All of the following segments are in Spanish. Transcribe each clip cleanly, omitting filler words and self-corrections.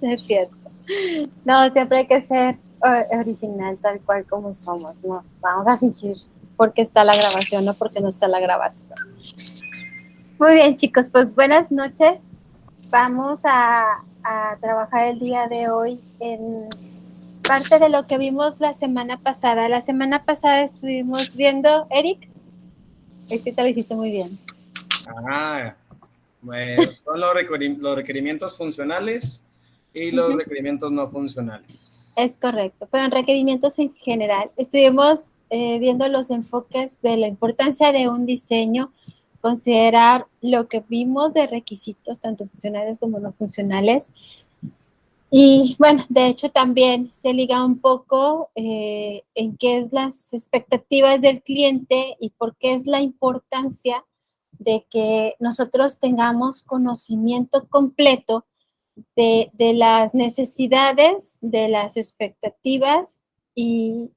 Es cierto. No, siempre hay que ser original tal cual como somos, ¿no? Vamos a fingir porque está la grabación, no porque no está la grabación. Muy bien, chicos, pues buenas noches. Vamos a trabajar el día de hoy en parte de lo que vimos la semana pasada. La semana pasada estuvimos viendo, Eric, es que te lo dijiste muy bien. Son los requerimientos funcionales y los requerimientos no funcionales. Es correcto, pero en requerimientos en general estuvimos viendo los enfoques de la importancia de un diseño, considerar lo que vimos de requisitos, tanto funcionales como no funcionales. Y bueno, de hecho también se liga un poco en qué es las expectativas del cliente y por qué es la importancia de que nosotros tengamos conocimiento completo de las necesidades, de las expectativas y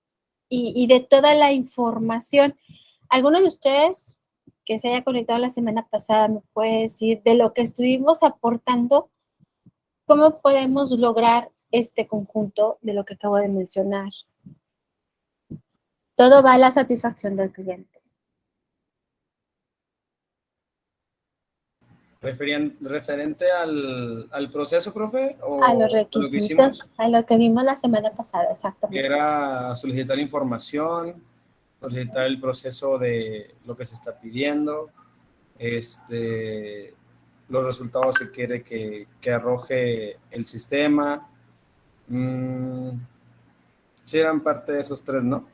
de toda la información. ¿Alguno de ustedes que se haya conectado la semana pasada me puede decir de lo que estuvimos aportando, cómo podemos lograr este conjunto de lo que acabo de mencionar? Todo va a la satisfacción del cliente. ¿Referente al proceso, profe? ¿O A los a lo que hicimos? requisitos, a lo que vimos la semana pasada, Que exactamente. era solicitar información, solicitar el proceso de lo que se está pidiendo, los resultados que quiere que arroje el sistema. Sí, eran parte de esos tres, ¿no?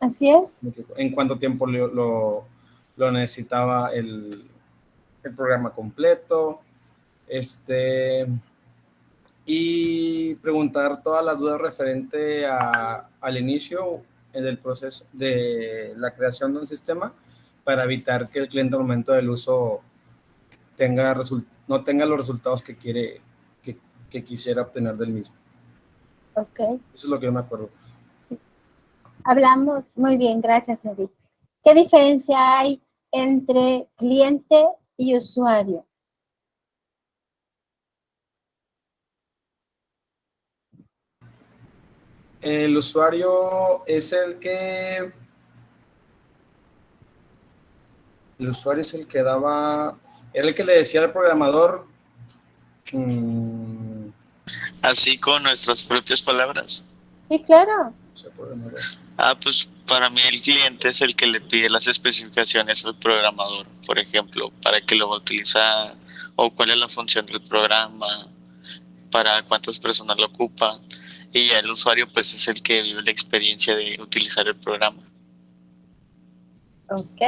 Así es. En cuánto tiempo lo necesitaba el programa completo, y preguntar todas las dudas referente al inicio del proceso de la creación de un sistema para evitar que el cliente al momento del uso no tenga los resultados que quiere, que quisiera obtener del mismo. Ok. Eso es lo que yo me acuerdo. Sí. Hablamos, muy bien, gracias, Eric. ¿Qué diferencia hay entre cliente y usuario? El usuario es el que... El usuario es el que daba... Era el que le decía al programador... Así con nuestras propias palabras. Sí, claro. Pues para mí el cliente es el que le pide las especificaciones al programador, por ejemplo, para qué lo va a utilizar o cuál es la función del programa, para cuántas personas lo ocupa, y el usuario pues es el que vive la experiencia de utilizar el programa. Ok.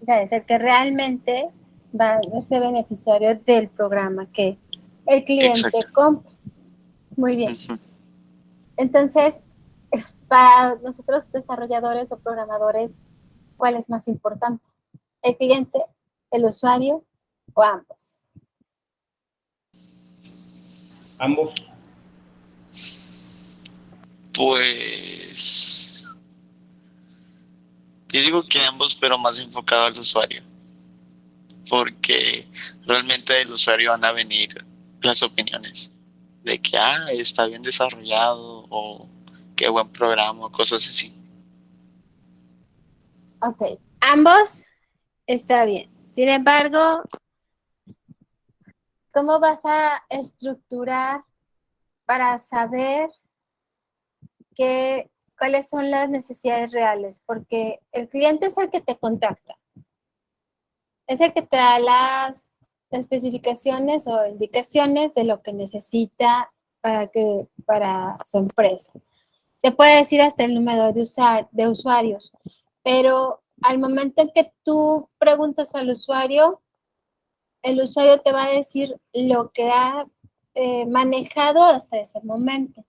O sea, es el que realmente va a ser beneficiario del programa que el cliente compra. Muy bien. Entonces, para nosotros desarrolladores o programadores, ¿cuál es más importante? ¿El cliente, el usuario o ambos? Ambos. Pues yo digo que ambos, pero más enfocado al usuario, porque realmente del usuario van a venir las opiniones de que está bien desarrollado o qué buen programa, cosas así. Ok, ambos está bien. Sin embargo, ¿cómo vas a estructurar para saber cuáles son las necesidades reales? Porque el cliente es el que te contacta, es el que te da las especificaciones o indicaciones de lo que necesita para su empresa. Te puede decir hasta el número de usuarios, pero al momento en que tú preguntas al usuario, el usuario te va a decir lo que ha manejado hasta ese momento.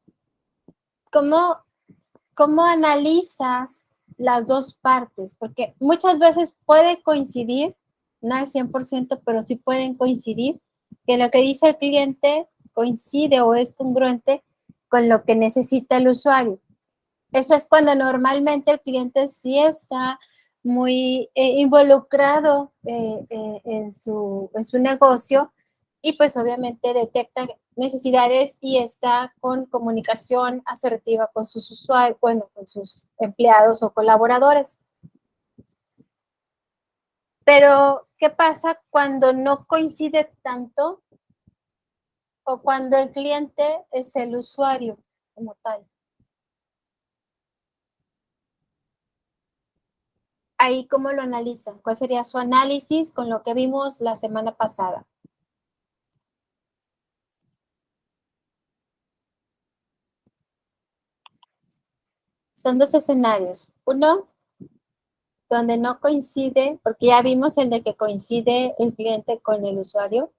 ¿Cómo analizas las dos partes? Porque muchas veces puede coincidir, no al 100%, pero sí pueden coincidir, que lo que dice el cliente coincide o es congruente con lo que necesita el usuario. Eso es cuando normalmente el cliente sí está muy involucrado en su negocio y pues obviamente detecta necesidades y está con comunicación asertiva con sus usuarios, bueno, con sus empleados o colaboradores. Pero, ¿qué pasa cuando no coincide tanto o cuando el cliente es el usuario como tal? Ahí, ¿cómo lo analizan? ¿Cuál sería su análisis con lo que vimos la semana pasada? Son dos escenarios. Uno, donde no coincide, porque ya vimos el de que coincide el cliente con el usuario.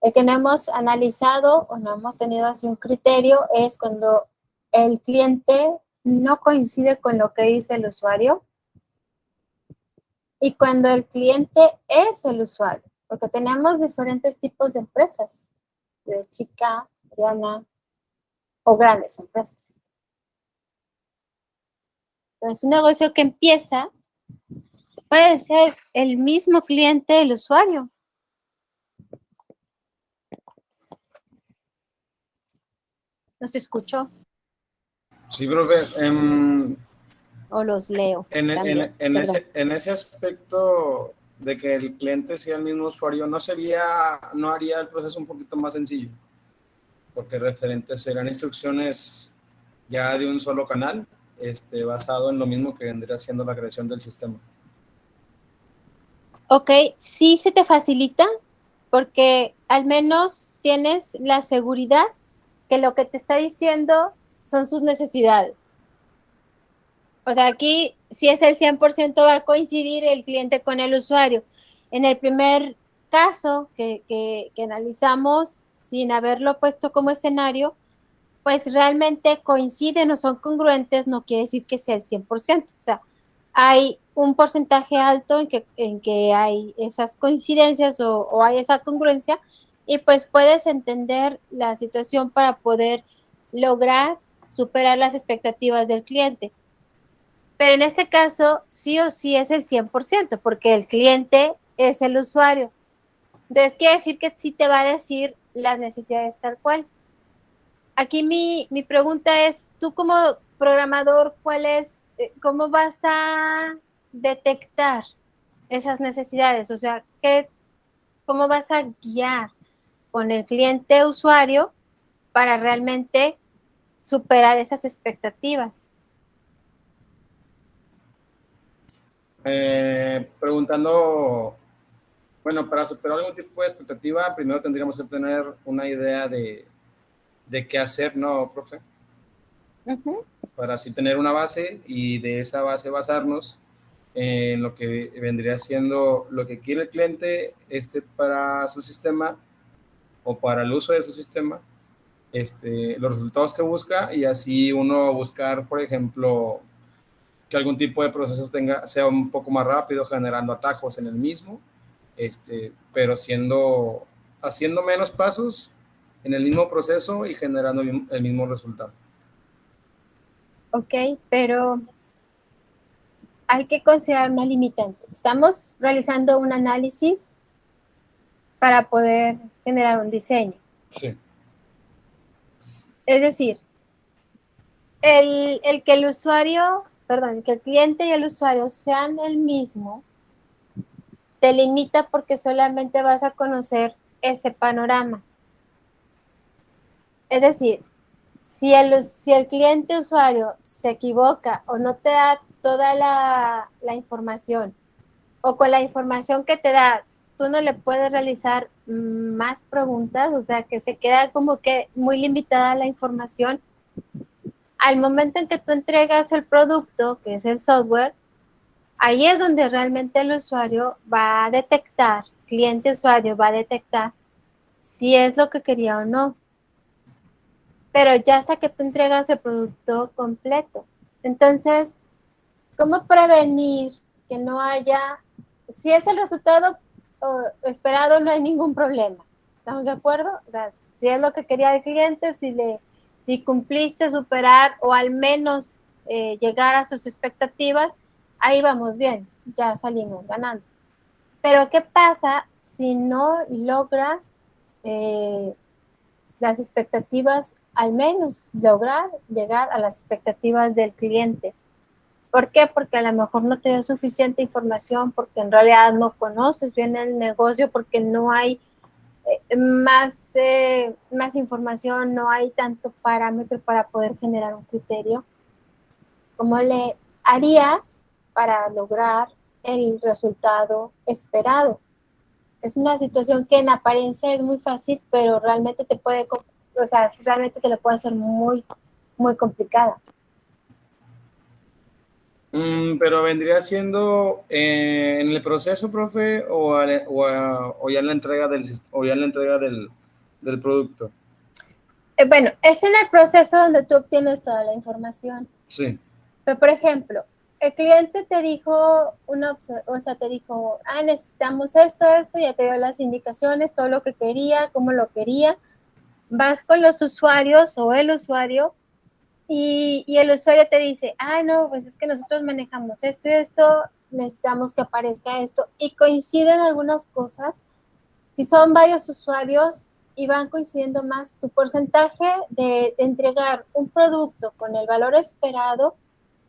El que no hemos analizado o no hemos tenido así un criterio es cuando el cliente no coincide con lo que dice el usuario y cuando el cliente es el usuario, porque tenemos diferentes tipos de empresas, de chica, mediana o grandes empresas. Entonces, un negocio que empieza puede ser el mismo cliente, el usuario. ¿Nos escuchó? Sí, profe. O los leo también. En ese aspecto de que el cliente sea el mismo usuario, ¿no haría el proceso un poquito más sencillo? Porque referentes serán instrucciones ya de un solo canal, basado en lo mismo que vendría siendo la creación del sistema. Ok, sí se te facilita porque al menos tienes la seguridad que lo que te está diciendo son sus necesidades. O sea, aquí si es el 100% va a coincidir el cliente con el usuario. En el primer caso que analizamos sin haberlo puesto como escenario, pues realmente coinciden o son congruentes, no quiere decir que sea el 100%. O sea, hay un porcentaje alto en que hay esas coincidencias o hay esa congruencia y pues puedes entender la situación para poder lograr superar las expectativas del cliente. Pero en este caso, sí o sí es el 100%, porque el cliente es el usuario. Entonces, quiere decir que sí te va a decir las necesidades tal cual. Aquí mi pregunta es, tú como programador, ¿cómo vas a detectar esas necesidades? O sea, ¿cómo vas a guiar con el cliente usuario para realmente superar esas expectativas? Preguntando, bueno, para superar algún tipo de expectativa, primero tendríamos que tener una idea de qué hacer, ¿no, profe? Uh-huh. Para así tener una base y de esa base basarnos en lo que vendría siendo lo que quiere el cliente para su sistema o para el uso de su sistema, los resultados que busca y así uno buscar, por ejemplo, que algún tipo de proceso sea un poco más rápido, generando atajos en el mismo, pero haciendo menos pasos en el mismo proceso y generando el mismo resultado. Ok, pero hay que considerar una limitante. Estamos realizando un análisis para poder generar un diseño. Sí. Es decir, que el usuario, perdón, que el cliente y el usuario sean el mismo, te limita porque solamente vas a conocer ese panorama. Es decir, si el cliente usuario se equivoca o no te da toda la información, o con la información que te da, tú no le puedes realizar más preguntas, o sea, que se queda como que muy limitada la información. Al momento en que tú entregas el producto, que es el software, ahí es donde realmente el usuario va a detectar, cliente usuario va a detectar si es lo que quería o no. Pero ya hasta que tú entregas el producto completo. Entonces, ¿cómo prevenir que no haya, si es el resultado esperado, no hay ningún problema? ¿Estamos de acuerdo? O sea, si es lo que quería el cliente, si cumpliste superar o al menos llegar a sus expectativas, ahí vamos bien, ya salimos ganando. Pero ¿qué pasa si no logras las expectativas, al menos lograr llegar a las expectativas del cliente. ¿Por qué? Porque a lo mejor no te da suficiente información, porque en realidad no conoces bien el negocio, porque no hay más información, no hay tanto parámetro para poder generar un criterio. ¿Cómo le harías para lograr el resultado esperado? Es una situación que en apariencia es muy fácil, pero realmente te puede, o sea, realmente te lo puede hacer muy, muy complicada. Pero vendría siendo en el proceso, profe, o ya en la entrega del producto. Bueno, es en el proceso donde tú obtienes toda la información. Sí. Pero, por ejemplo, el cliente te dijo te dijo, necesitamos esto, ya te dio las indicaciones, todo lo que quería, cómo lo quería. Vas con los usuarios o el usuario y el usuario te dice, no, pues es que nosotros manejamos esto y esto, necesitamos que aparezca esto, y coinciden algunas cosas. Si son varios usuarios y van coincidiendo más, tu porcentaje de entregar un producto con el valor esperado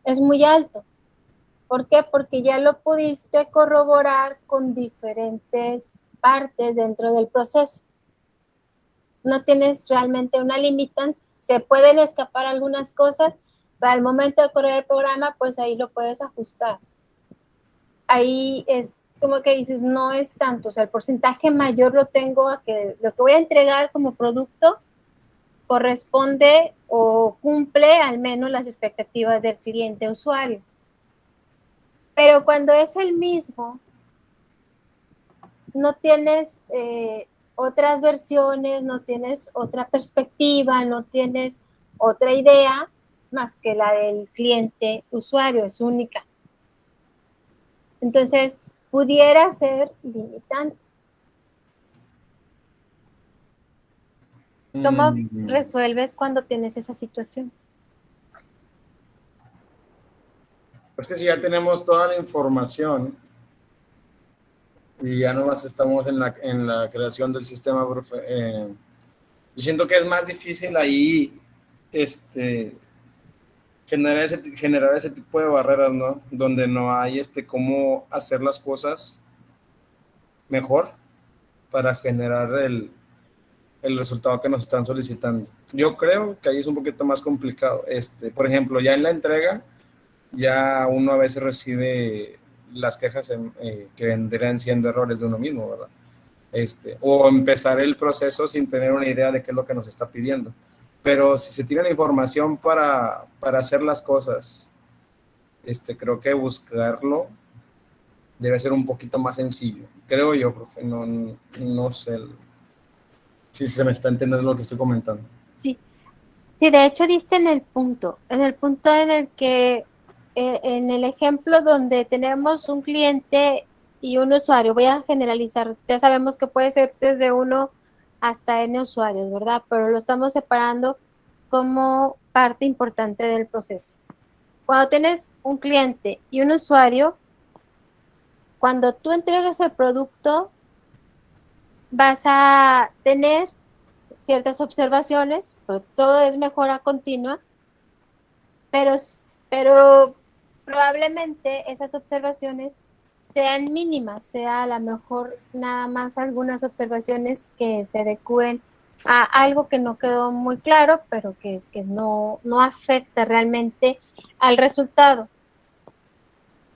es muy alto. ¿Por qué? Porque ya lo pudiste corroborar con diferentes partes dentro del proceso. No tienes realmente una limitante. Se pueden escapar algunas cosas, pero al momento de correr el programa, pues ahí lo puedes ajustar. Ahí es como que dices, no es tanto, o sea, el porcentaje mayor lo tengo a que lo que voy a entregar como producto corresponde o cumple al menos las expectativas del cliente usuario. Pero cuando es el mismo, no tienes otras versiones, no tienes otra perspectiva, no tienes otra idea más que la del cliente usuario, es única. Entonces, pudiera ser limitante. ¿Cómo resuelves cuando tienes esa situación? Pues que si ya tenemos toda la información y ya nomás estamos en la creación del sistema, profe, yo siento que es más difícil ahí generar ese tipo de barreras, ¿no? Donde no hay cómo hacer las cosas mejor para generar el resultado que nos están solicitando. Yo creo que ahí es un poquito más complicado. Por ejemplo, ya en la entrega, ya uno a veces recibe las quejas que vendrían siendo errores de uno mismo, ¿verdad? O empezar el proceso sin tener una idea de qué es lo que nos está pidiendo. Pero si se tiene la información para hacer las cosas, creo que buscarlo debe ser un poquito más sencillo. Creo yo, profe, no sé si se me está entendiendo lo que estoy comentando. Sí, de hecho diste en el punto en el que, en el ejemplo donde tenemos un cliente y un usuario, voy a generalizar, ya sabemos que puede ser desde 1 hasta N usuarios, ¿verdad? Pero lo estamos separando como parte importante del proceso. Cuando tienes un cliente y un usuario, cuando tú entregas el producto, vas a tener ciertas observaciones, pero todo es mejora continua, pero probablemente esas observaciones sean mínimas, sea a lo mejor nada más algunas observaciones que se adecúen a algo que no quedó muy claro, pero que no afecta realmente al resultado.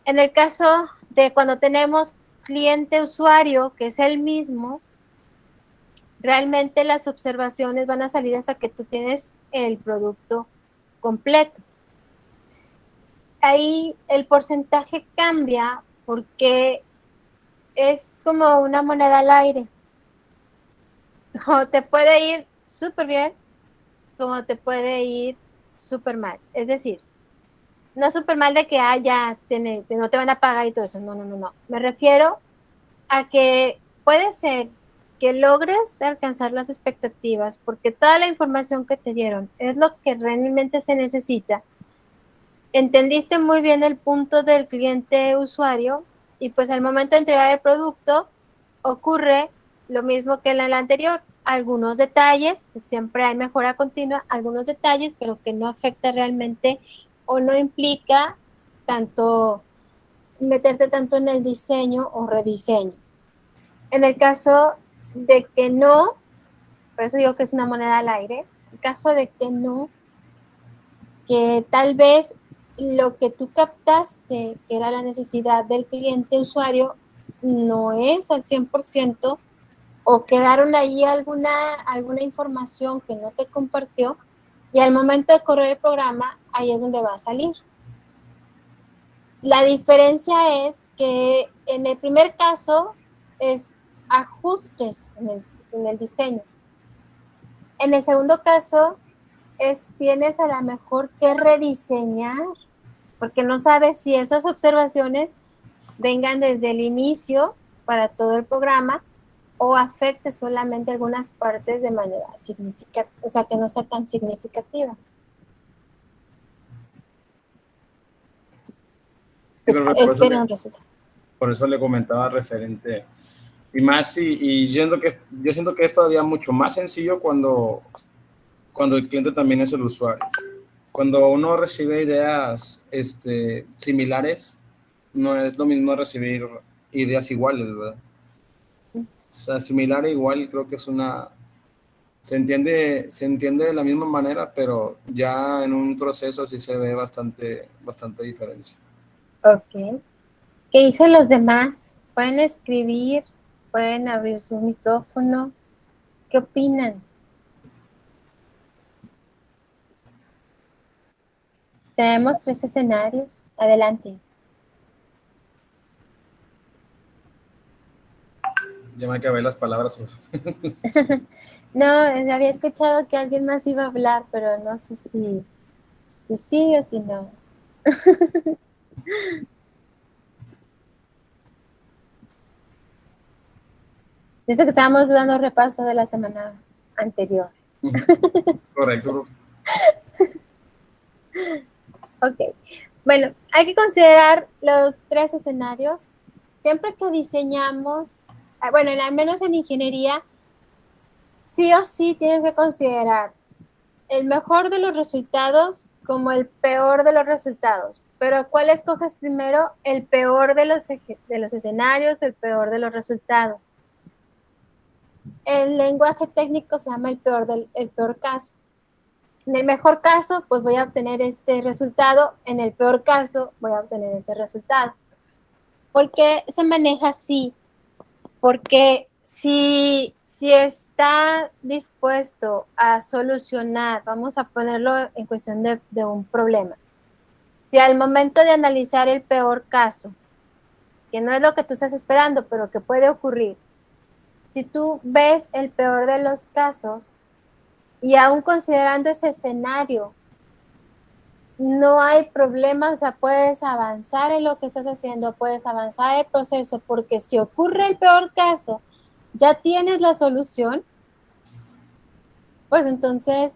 En el caso de cuando tenemos cliente-usuario, que es el mismo, realmente las observaciones van a salir hasta que tú tienes el producto completo. Ahí el porcentaje cambia porque es como una moneda al aire. O te puede ir súper bien, como te puede ir súper mal. Es decir, no súper mal de que no te van a pagar y todo eso. No. Me refiero a que puede ser que logres alcanzar las expectativas porque toda la información que te dieron es lo que realmente se necesita. Entendiste muy bien el punto del cliente usuario y pues al momento de entregar el producto ocurre lo mismo que en la anterior. algunos detalles, pues siempre hay mejora continua, algunos detalles, pero que no afecta realmente o no implica tanto meterte tanto en el diseño o rediseño. En el caso de que no, por eso digo que es una moneda al aire, en caso de que no, que tal vez lo que tú captaste, que era la necesidad del cliente usuario, no es al 100%, o quedaron ahí alguna información que no te compartió, y al momento de correr el programa, ahí es donde va a salir. La diferencia es que en el primer caso es ajustes en el diseño. En el segundo caso tienes a lo mejor que rediseñar, porque no sabes si esas observaciones vengan desde el inicio para todo el programa o afecte solamente algunas partes de manera significativa, o sea, que no sea tan significativa. Espera un resultado. Por eso le comentaba referente. Y más, y yo siento que es todavía mucho más sencillo cuando el cliente también es el usuario. Cuando uno recibe ideas similares, no es lo mismo recibir ideas iguales, ¿verdad? O sea, similar e igual creo que es se entiende de la misma manera, pero ya en un proceso sí se ve bastante diferencia. Ok. ¿Qué dicen los demás? Pueden escribir, pueden abrir su micrófono. ¿Qué opinan? Tenemos 3 escenarios. Adelante. Ya me acabé las palabras. No, había escuchado que alguien más iba a hablar, pero no sé si sí o si no. Dice que estábamos dando repaso de la semana anterior. Correcto. Ok. Bueno, hay que considerar los 3 escenarios. Siempre que diseñamos, bueno, al menos en ingeniería, sí o sí tienes que considerar el mejor de los resultados como el peor de los resultados. Pero ¿cuál escoges primero? El peor de los escenarios, el peor de los resultados. El lenguaje técnico se llama el peor caso. En el mejor caso, pues voy a obtener este resultado. En el peor caso, voy a obtener este resultado. ¿Por qué se maneja así? Porque si está dispuesto a solucionar, vamos a ponerlo en cuestión de un problema. Si al momento de analizar el peor caso, que no es lo que tú estás esperando, pero que puede ocurrir, si tú ves el peor de los casos y aún considerando ese escenario, no hay problema, o sea, puedes avanzar en lo que estás haciendo, puedes avanzar el proceso, porque si ocurre el peor caso, ya tienes la solución, pues entonces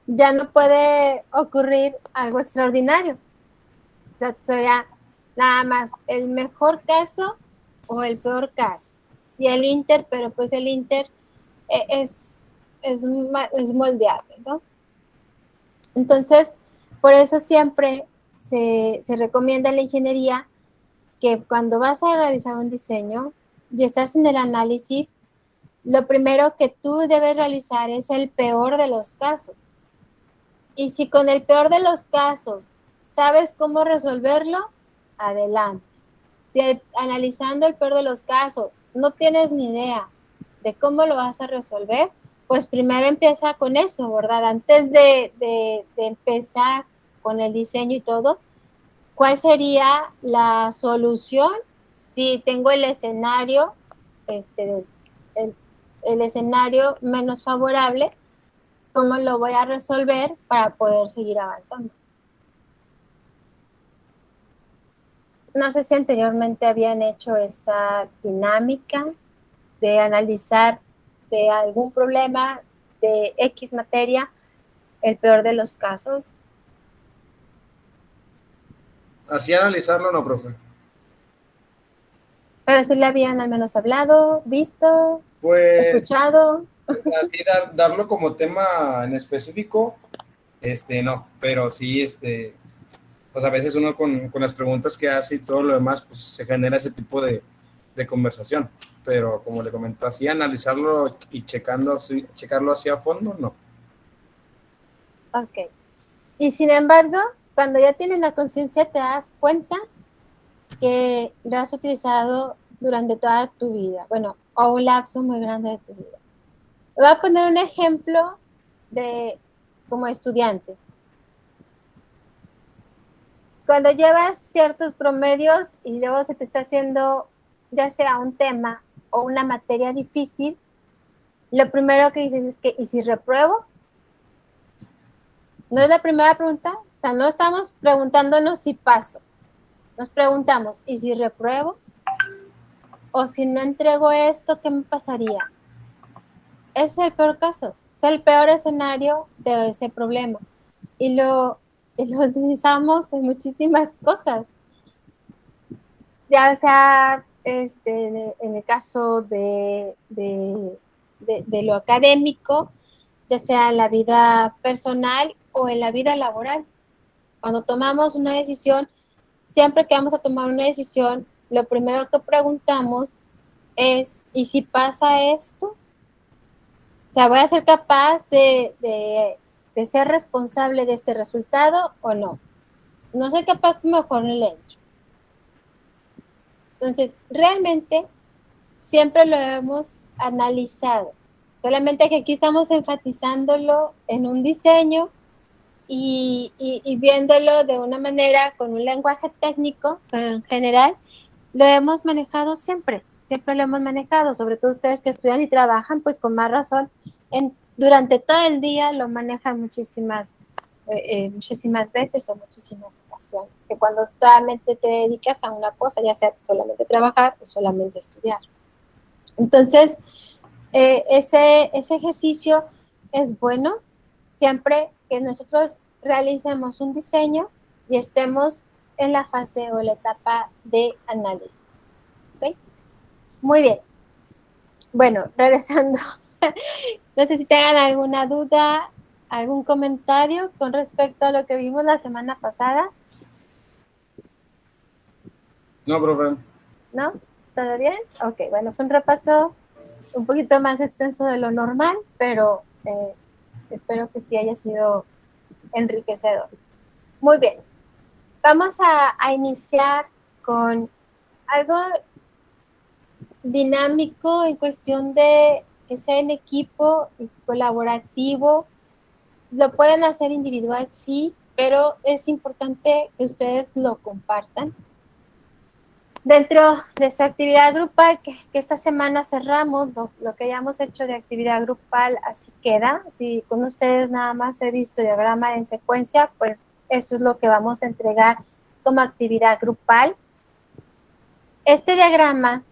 ya no puede ocurrir algo extraordinario. O sea, sería nada más el mejor caso o el peor caso. Y el inter, pero pues el inter es moldeable, ¿no? Entonces, por eso siempre se recomienda en la ingeniería que cuando vas a realizar un diseño y estás en el análisis, lo primero que tú debes realizar es el peor de los casos. Y si con el peor de los casos sabes cómo resolverlo, adelante. Si analizando el peor de los casos no tienes ni idea de cómo lo vas a resolver, pues primero empieza con eso, ¿verdad? Antes de empezar con el diseño y todo, ¿cuál sería la solución si tengo el escenario, el escenario menos favorable? ¿Cómo lo voy a resolver para poder seguir avanzando? No sé si anteriormente habían hecho esa dinámica de analizar de algún problema de X materia, el peor de los casos. Así analizarlo, no, profe. Pero sí le habían al menos hablado, visto, pues, escuchado. Así darlo como tema en específico, no, pero sí, pues a veces uno con las preguntas que hace y todo lo demás, pues se genera ese tipo de conversación. Pero como le comentó, así analizarlo y checarlo así a fondo, no. Ok. Y sin embargo, cuando ya tienes la conciencia, te das cuenta que lo has utilizado durante toda tu vida, bueno, o un lapso muy grande de tu vida. Voy a poner un ejemplo de como estudiante. Cuando llevas ciertos promedios y luego se te está haciendo ya sea un tema o una materia difícil, lo primero que dices es que, ¿y si repruebo? No es la primera pregunta, o sea, no estamos preguntándonos si paso, nos preguntamos, ¿y si repruebo? O si no entrego esto, ¿qué me pasaría? Ese es el peor caso, es el peor escenario de ese problema. Y lo utilizamos en muchísimas cosas, ya sea en el caso de lo académico, ya sea en la vida personal o en la vida laboral. Cuando tomamos una decisión, siempre que vamos a tomar una decisión, lo primero que preguntamos es, ¿y si pasa esto? O sea, ¿voy a ser capaz de ser responsable de este resultado o no? Si no soy capaz, mejor no le entro. Entonces, realmente siempre lo hemos analizado. Solamente que aquí estamos enfatizándolo en un diseño y viéndolo de una manera con un lenguaje técnico, pero en general lo hemos manejado siempre lo hemos manejado, sobre todo ustedes que estudian y trabajan, pues con más razón, durante todo el día lo manejan muchísimas veces o muchísimas ocasiones, que cuando solamente te dedicas a una cosa, ya sea solamente trabajar o solamente estudiar. Entonces, ese ejercicio es bueno siempre que nosotros realicemos un diseño y estemos en la fase o la etapa de análisis. ¿Okay? Muy bien. Bueno, regresando. No sé si tengan alguna duda, algún comentario con respecto a lo que vimos la semana pasada. No, profe. ¿No? ¿Todo bien? Ok, bueno, fue un repaso un poquito más extenso de lo normal, pero espero que sí haya sido enriquecedor. Muy bien, vamos a iniciar con algo dinámico en cuestión de que sea en equipo y colaborativo. Lo pueden hacer individual, sí, pero es importante que ustedes lo compartan. Dentro de su actividad grupal, que esta semana cerramos, lo que hayamos hecho de actividad grupal, así queda. Si con ustedes nada más he visto diagrama en secuencia, pues eso es lo que vamos a entregar como actividad grupal. Este diagrama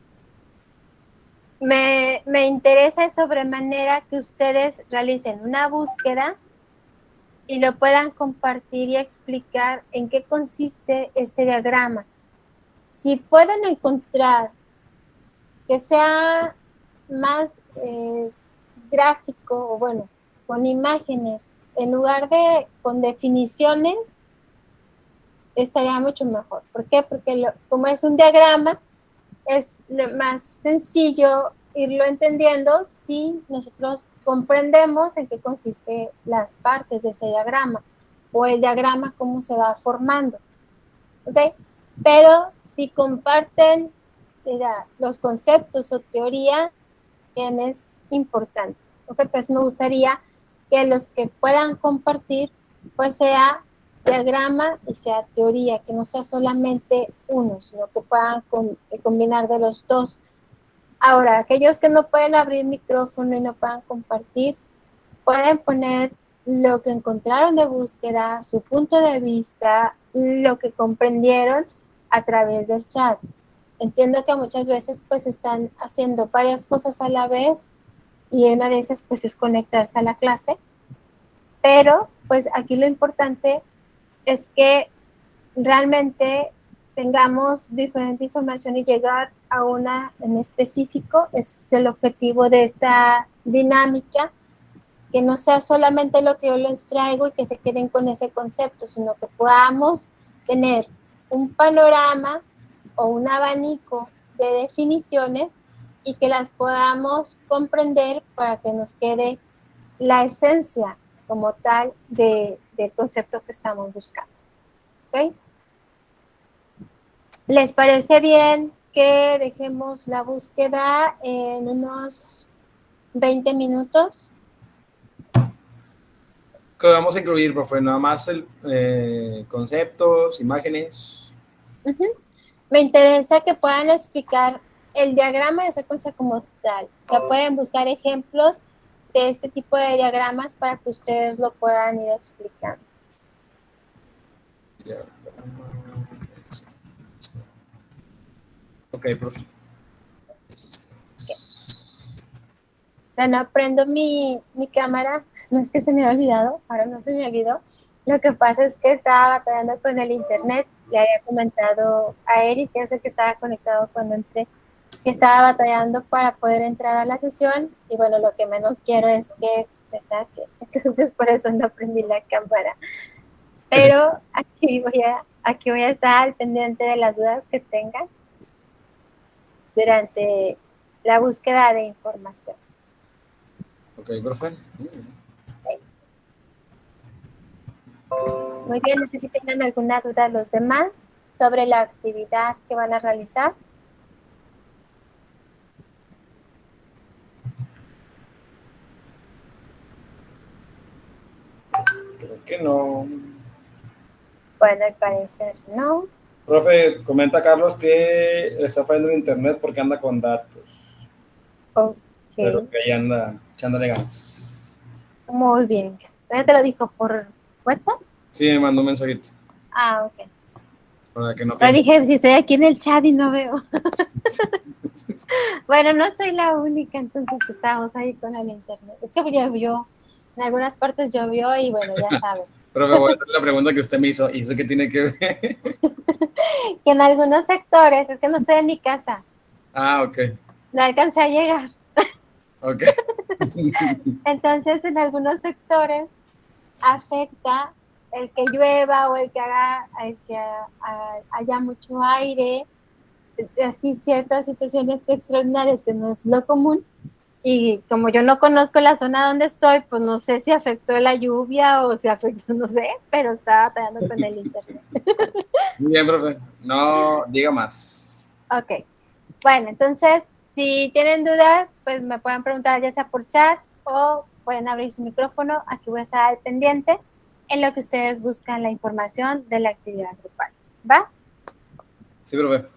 me interesa de sobremanera que ustedes realicen una búsqueda y lo puedan compartir y explicar en qué consiste este diagrama. Si pueden encontrar que sea más gráfico o bueno, con imágenes, en lugar de con definiciones, estaría mucho mejor. ¿Por qué? Porque como es un diagrama, es más sencillo irlo entendiendo si nosotros comprendemos en qué consiste las partes de ese diagrama o el diagrama cómo se va formando. ¿Ok? Pero si comparten los conceptos o teoría, bien es importante. ¿Ok? Pues me gustaría que los que puedan compartir, pues sea diagrama y sea teoría, que no sea solamente uno, sino que puedan combinar de los dos. Ahora, aquellos que no pueden abrir micrófono y no puedan compartir, pueden poner lo que encontraron de búsqueda, su punto de vista, lo que comprendieron a través del chat. Entiendo que muchas veces pues están haciendo varias cosas a la vez y una de esas pues es conectarse a la clase, pero pues aquí lo importante es que realmente tengamos diferente información y llegar a una en específico. Es el objetivo de esta dinámica, que no sea solamente lo que yo les traigo y que se queden con ese concepto, sino que podamos tener un panorama o un abanico de definiciones y que las podamos comprender para que nos quede la esencia como tal del concepto que estamos buscando. ¿Okay? ¿Les parece bien que dejemos la búsqueda en unos 20 minutos? ¿Qué vamos a incluir, profe? Nada más conceptos, imágenes. Uh-huh. Me interesa que puedan explicar el diagrama de secuencia como tal. O sea, pueden buscar ejemplos de este tipo de diagramas para que ustedes lo puedan ir explicando. Ok, profe. Okay. Bueno, prendo mi cámara. No es que se me ha olvidado, ahora no se me olvidó. Lo que pasa es que estaba batallando con el internet. Le había comentado a Eric, que es el que estaba conectado cuando entré, que estaba batallando para poder entrar a la sesión y bueno, lo que menos quiero es que me saque. Entonces por eso no prendí la cámara. Pero aquí voy a estar al pendiente de las dudas que tengan durante la búsqueda de información. Ok, profe. Muy bien, no sé si tengan alguna duda los demás sobre la actividad que van a realizar. Creo que no. Bueno, al parecer no. Profe, comenta Carlos que le está fallando el internet porque anda con datos. Ok, Pero que ahí anda echándole ganas. muy bien. ¿Ya te lo dijo por WhatsApp? Sí, me mandó un mensajito. Ah, ok. Para que no Pero piense. dije, si estoy aquí en el chat y no veo. Bueno, no soy la única, entonces que estábamos ahí con el internet. Es que llovió, en algunas partes llovió y bueno, ya saben. Profe, voy a hacer la pregunta que usted me hizo. ¿Y eso qué tiene que ver? Que en algunos sectores, es que no estoy en mi casa, Ah, ok. no alcancé a llegar. Ok. Entonces, en algunos sectores afecta el que llueva o el que haya mucho aire, así ciertas situaciones extraordinarias que no es lo común. Y como yo no conozco la zona donde estoy, pues no sé si afectó la lluvia o si afectó, no sé, pero estaba batallando con el internet. Muy bien, profe. No diga más. Ok, bueno, entonces, si tienen dudas, pues me pueden preguntar ya sea por chat o pueden abrir su micrófono. Aquí voy a estar al pendiente en lo que ustedes buscan la información de la actividad grupal. ¿Va? Sí, profe.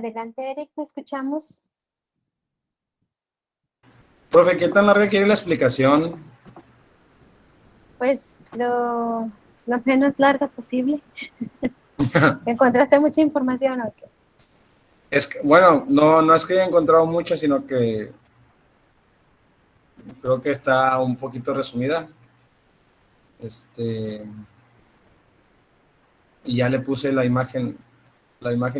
Adelante, Eric, te escuchamos. Profe, ¿qué tan larga quiere la explicación? Pues lo menos larga posible. ¿Encontraste mucha información o qué? Es que, bueno, no es que haya encontrado mucho, sino que creo que está un poquito resumida. Y ya le puse la imagen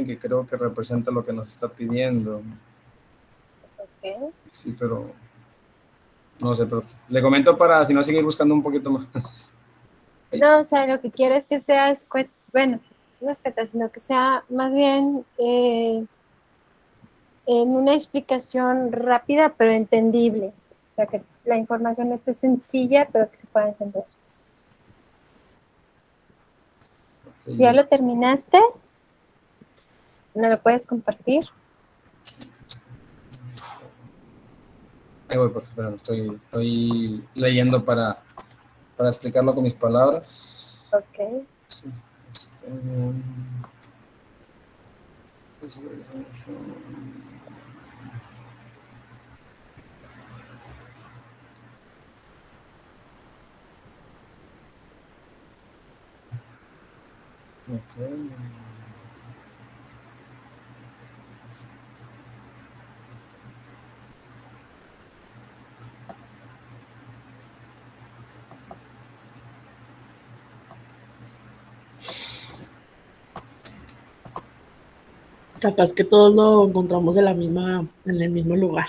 que creo que representa lo que nos está pidiendo. Ok. Sí, pero no sé, profe. Le comento para si no seguir buscando un poquito más. No, o sea, lo que quiero es que sea bueno, no escueta, sino que sea más bien en una explicación rápida pero entendible. O sea, que la información esté sencilla pero que se pueda entender. Si ya Ok, lo terminaste, ¿no lo puedes compartir? ahí voy, profe, pero estoy leyendo para explicarlo con mis palabras. Ok. Sí, ok. Capaz que todos lo encontramos en el mismo lugar.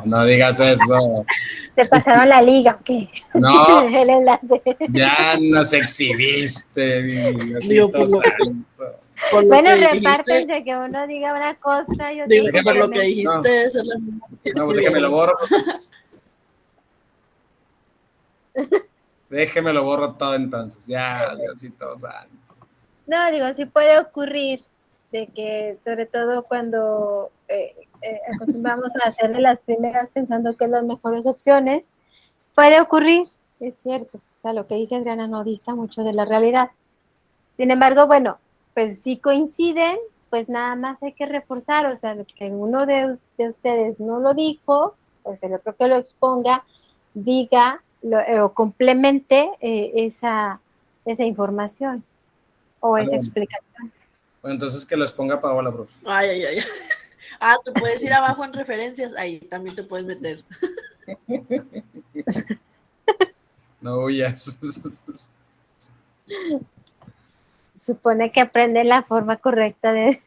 No digas eso. ¿Se pasaron la liga o qué? No, El enlace. ya nos exhibiste, mi Digo, Diosito santo. por lo Bueno, que dijiste, repártense, que uno diga una cosa y otro digo que por lo que complemento. dijiste, esa es la misma que No, pues escribí déjeme lo ahí. borro. Déjeme lo borro todo entonces. Ya, Diosito santo. No, digo, sí puede ocurrir de que, sobre todo cuando acostumbramos a hacer de las primeras pensando que es las mejores opciones, puede ocurrir, es cierto. O sea, lo que dice Adriana no dista mucho de la realidad. Sin embargo, bueno, pues si coinciden, pues nada más hay que reforzar, o sea, lo que uno de ustedes no lo dijo, pues el otro que lo exponga, diga o complemente esa información o esa Bueno, explicación. entonces que los ponga Paola, profe. Ay. Ah, tú puedes ir abajo en referencias, ahí también te puedes meter. No huyas. Supone que aprende la forma correcta de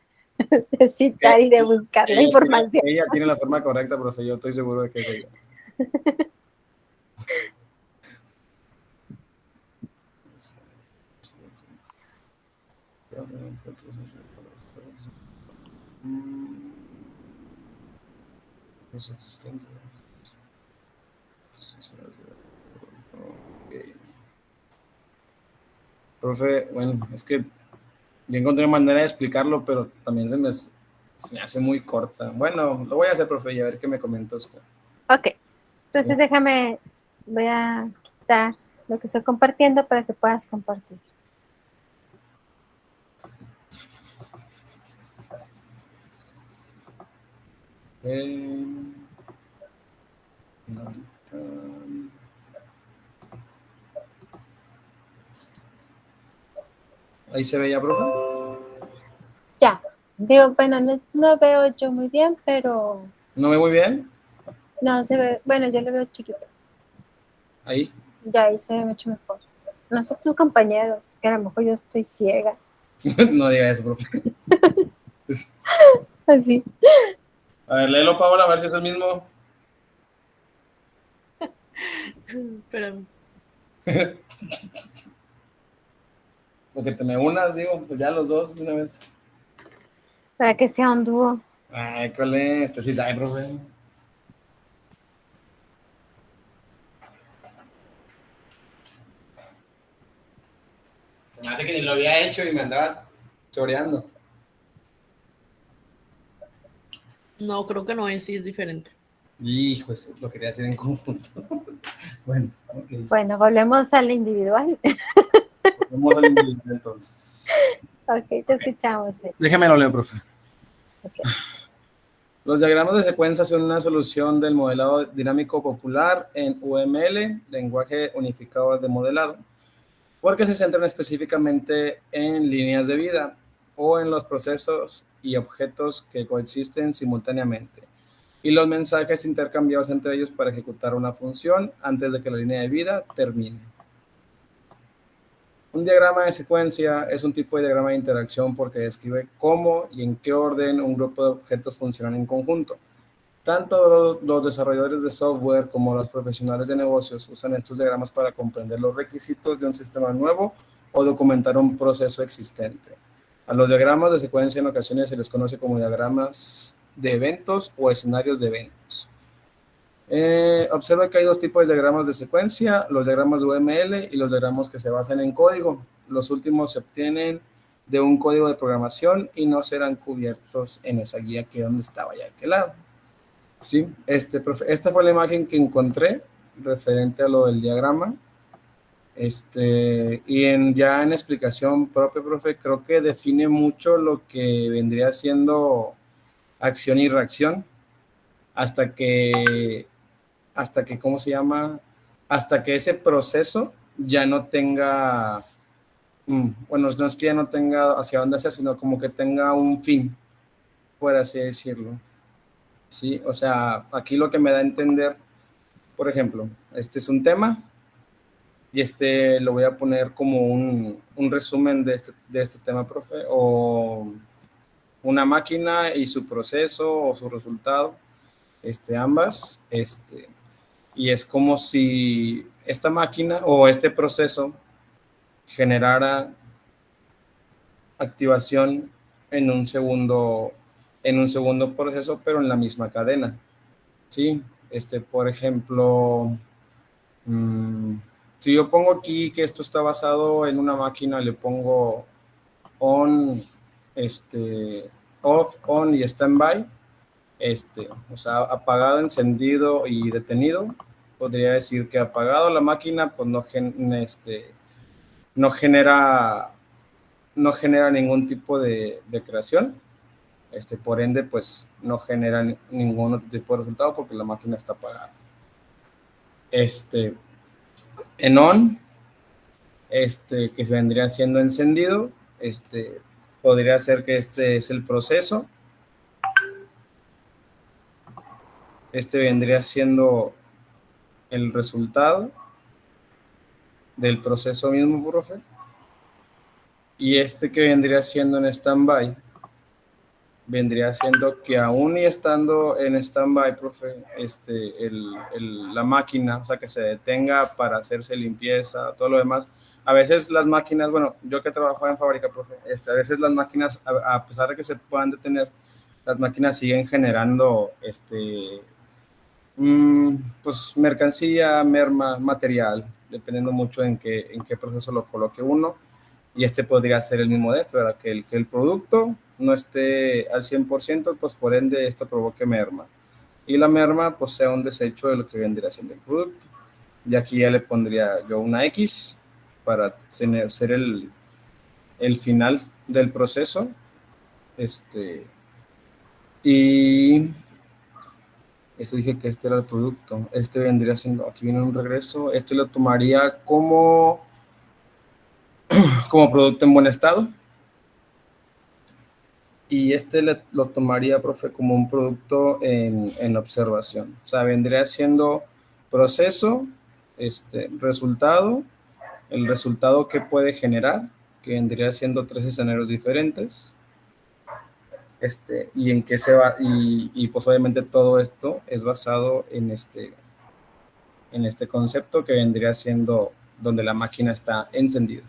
citar y de buscar la información. Ella tiene la forma correcta, profe. Yo estoy seguro de que es ella. Los existentes. Okay. Profe, bueno, es que yo encontré manera de explicarlo, pero también se me hace muy corta. Bueno, lo voy a hacer, profe, y a ver qué me comenta usted. Ok, entonces Sí. déjame, voy a quitar lo que estoy compartiendo para que puedas compartir. Ahí se ve ya, profe. Ya, digo, bueno, no veo yo muy bien, pero ¿No ve muy bien? no se ve, bueno, yo lo veo chiquito. Ahí. Ya ahí se ve mucho mejor. No sé tus compañeros, que a lo mejor yo estoy ciega. No diga eso, profe. Así. A ver, léelo, Paola, a ver si es el mismo. Espérame. O que te me unas, digo, pues ya los dos de una vez. Para que sea un dúo. Ay, cole, este sí sabe, profe. Se me hace que ni lo había hecho y me andaba choreando. No, creo que no es, sí es diferente. Hijo, lo quería hacer en conjunto. Bueno, ok. Bueno, volvemos al individual. Vamos al individual entonces. Ok, te escuchamos. Déjame lo leo, profe. Ok. Los diagramas de secuencia son una solución del modelado dinámico popular en UML, lenguaje unificado de modelado, porque se centran específicamente en líneas de vida o en los procesos y objetos que coexisten simultáneamente y los mensajes intercambiados entre ellos para ejecutar una función antes de que la línea de vida termine. Un diagrama de secuencia es un tipo de diagrama de interacción porque describe cómo y en qué orden un grupo de objetos funcionan en conjunto. Tanto los desarrolladores de software como los profesionales de negocios usan estos diagramas para comprender los requisitos de un sistema nuevo o documentar un proceso existente. A los diagramas de secuencia en ocasiones se les conoce como diagramas de eventos o escenarios de eventos. Observa que hay dos tipos de diagramas de secuencia, los diagramas de UML y los diagramas que se basan en código. Los últimos se obtienen de un código de programación y no serán cubiertos en esa guía que donde estaba ya aquel lado. Sí, esta fue la imagen que encontré referente a lo del diagrama. Y ya en explicación propia, profe, creo que define mucho lo que vendría siendo acción y reacción hasta que, ¿cómo se llama? Hasta que ese proceso ya no tenga, bueno, no es que ya no tenga hacia dónde hacer, sino como que tenga un fin, por así decirlo. Sí, o sea, aquí lo que me da a entender, por ejemplo, este es un tema y lo voy a poner como un resumen de este tema, profe, o una máquina y su proceso o su resultado, ambas, y es como si esta máquina o este proceso generara activación en un segundo proceso, pero en la misma cadena. Sí, por ejemplo, si yo pongo aquí que esto está basado en una máquina, le pongo on, off, on y standby, o sea, apagado, encendido y detenido. Podría decir que apagado la máquina, pues no genera ningún tipo de creación. Por ende, pues no genera ningún otro tipo de resultado porque la máquina está apagada. En on, que vendría siendo encendido, podría ser que este es el proceso. Vendría siendo el resultado del proceso mismo, profe. Y que vendría siendo en standby, vendría siendo que aún y estando en standby, profe, la máquina, o sea, que se detenga para hacerse limpieza, todo lo demás. A veces las máquinas, bueno, yo que trabajo en fábrica, profe, a veces las máquinas, a pesar de que se puedan detener, las máquinas siguen generando, pues mercancía, merma, material, dependiendo mucho en qué proceso lo coloque uno. Y podría ser el mismo de esto, ¿verdad? Que el producto no esté al 100%, pues por ende esto provoque merma. Y la merma, pues sea un desecho de lo que vendría siendo el producto. Y aquí ya le pondría yo una X para ser el final del proceso. Y dije que era el producto. Vendría siendo, aquí viene un regreso. Lo tomaría como producto en buen estado. Y lo tomaría, profe, como un producto en observación. O sea, vendría siendo proceso, resultado, el resultado que puede generar, que vendría siendo 3 escenarios diferentes. Y en qué se va, y pues obviamente todo esto es basado en este concepto que vendría siendo donde la máquina está encendida.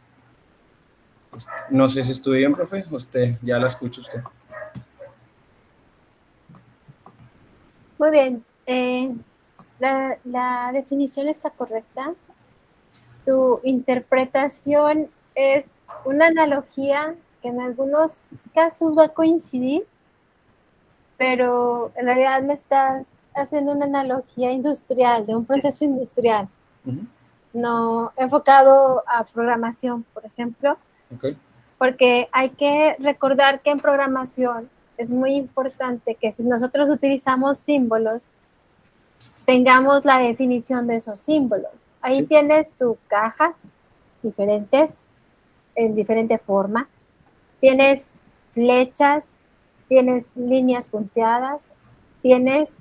No sé si estuve bien, profe. Usted, ya la escucho usted. Muy bien. La definición está correcta. Tu interpretación es una analogía que en algunos casos va a coincidir, pero en realidad me estás haciendo una analogía industrial, de un proceso industrial, no enfocado a programación, por ejemplo. Okay. Porque hay que recordar que en programación es muy importante que si nosotros utilizamos símbolos, tengamos la definición de esos símbolos. Ahí Sí. tienes tus cajas diferentes, en diferente forma. Tienes flechas, tienes líneas punteadas, tienes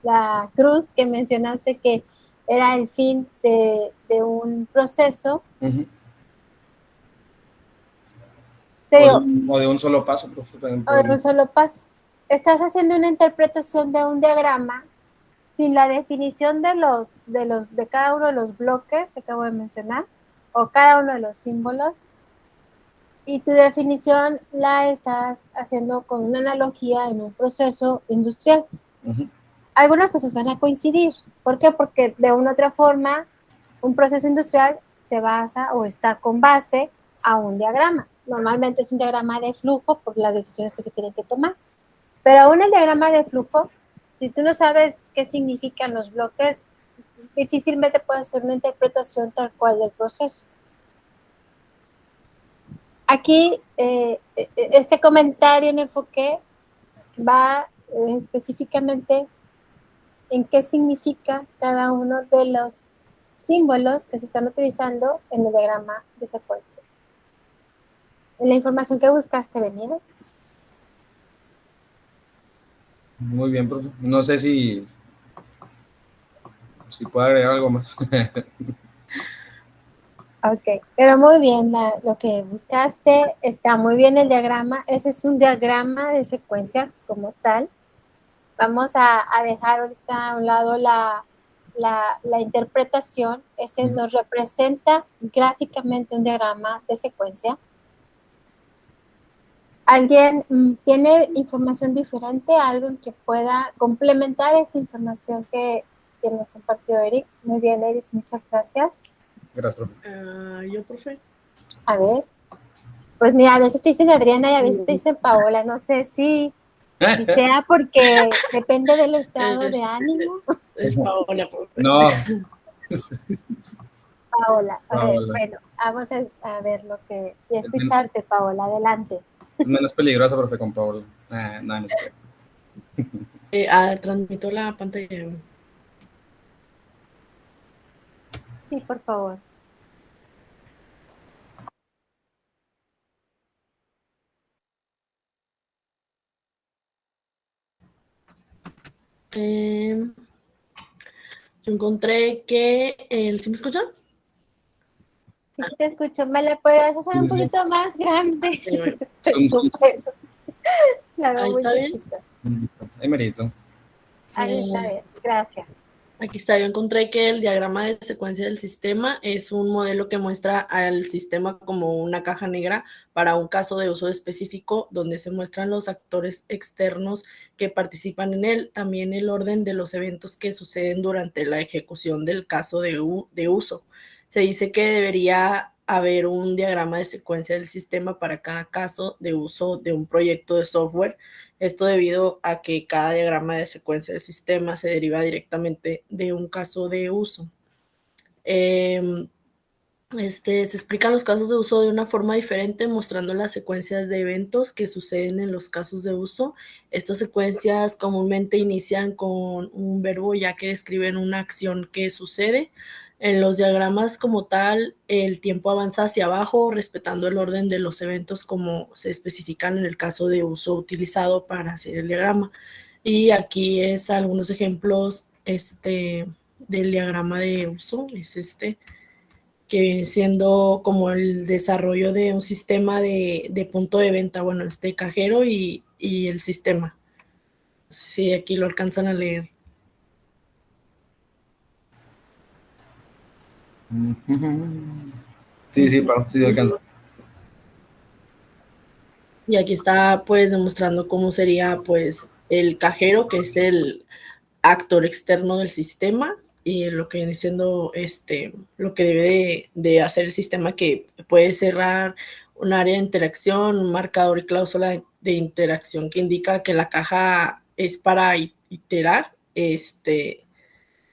la cruz que mencionaste que era el fin de un proceso. Ujú. Te digo, O de un solo paso, profe, también o de un podemos. solo paso. Estás haciendo una interpretación de un diagrama sin la definición de cada uno de los bloques que acabo de mencionar, o cada uno de los símbolos, y tu definición la estás haciendo con una analogía en un proceso industrial. Ujú. Algunas cosas van a coincidir. ¿Por qué? Porque de una u otra forma, un proceso industrial se basa o está con base a un diagrama. Normalmente es un diagrama de flujo por las decisiones que se tienen que tomar. Pero aún el diagrama de flujo, si tú no sabes qué significan los bloques, difícilmente puedes hacer una interpretación tal cual del proceso. Aquí, este comentario en enfoque va específicamente en qué significa cada uno de los símbolos que se están utilizando en el diagrama de secuencia. En la información que buscaste venir. Muy bien, profe. No sé si puedo agregar algo más. Ok, pero muy bien, lo que buscaste, está muy bien el diagrama. Ese es un diagrama de secuencia como tal. Vamos a dejar ahorita a un lado la interpretación. Ese nos representa gráficamente un diagrama de secuencia. ¿Alguien tiene información diferente? ¿Algo que pueda complementar esta información que nos compartió Eric? Muy bien, Eric, muchas gracias. Gracias, profe. Yo, profe. A ver, pues mira, a veces te dicen Adriana y a veces te dicen Paola. No sé si sea porque depende del estado de ánimo. Es Paola, profe. No, Paola, a ver, Paola. bueno, vamos a ver lo que, y escucharte, Paola, adelante. Es menos peligrosa, profe, con Paola. No, no es que. Transmito la pantalla. Sí, por favor. Yo encontré que ¿sí me escuchan? Sí, te escucho. ¿Me la puedes hacer un Sí, sí. poquito más grande? Sí, bueno. La veo Ahí muy está bien. chiquita. Ahí merito. Ahí está bien, gracias. Aquí está, yo encontré que el diagrama de secuencia del sistema es un modelo que muestra al sistema como una caja negra para un caso de uso específico donde se muestran los actores externos que participan en él, también el orden de los eventos que suceden durante la ejecución del caso de uso. Se dice que debería haber un diagrama de secuencia del sistema para cada caso de uso de un proyecto de software. Esto debido a que cada diagrama de secuencia del sistema se deriva directamente de un caso de uso. Se explican los casos de uso de una forma diferente, mostrando las secuencias de eventos que suceden en los casos de uso. Estas secuencias comúnmente inician con un verbo ya que describen una acción que sucede. En los diagramas como tal, el tiempo avanza hacia abajo, respetando el orden de los eventos como se especifican en el caso de uso utilizado para hacer el diagrama. Y aquí es algunos ejemplos del diagrama de uso, es que viene siendo como el desarrollo de un sistema de punto de venta, bueno, cajero y el sistema. Sí, aquí lo alcanzan a leer. Sí, sí, Pablo, sí, alcanza. Y aquí está pues demostrando cómo sería pues el cajero, que es el actor externo del sistema, y lo que viene siendo lo que debe de hacer el sistema, que puede cerrar un área de interacción, un marcador y cláusula de interacción que indica que la caja es para iterar,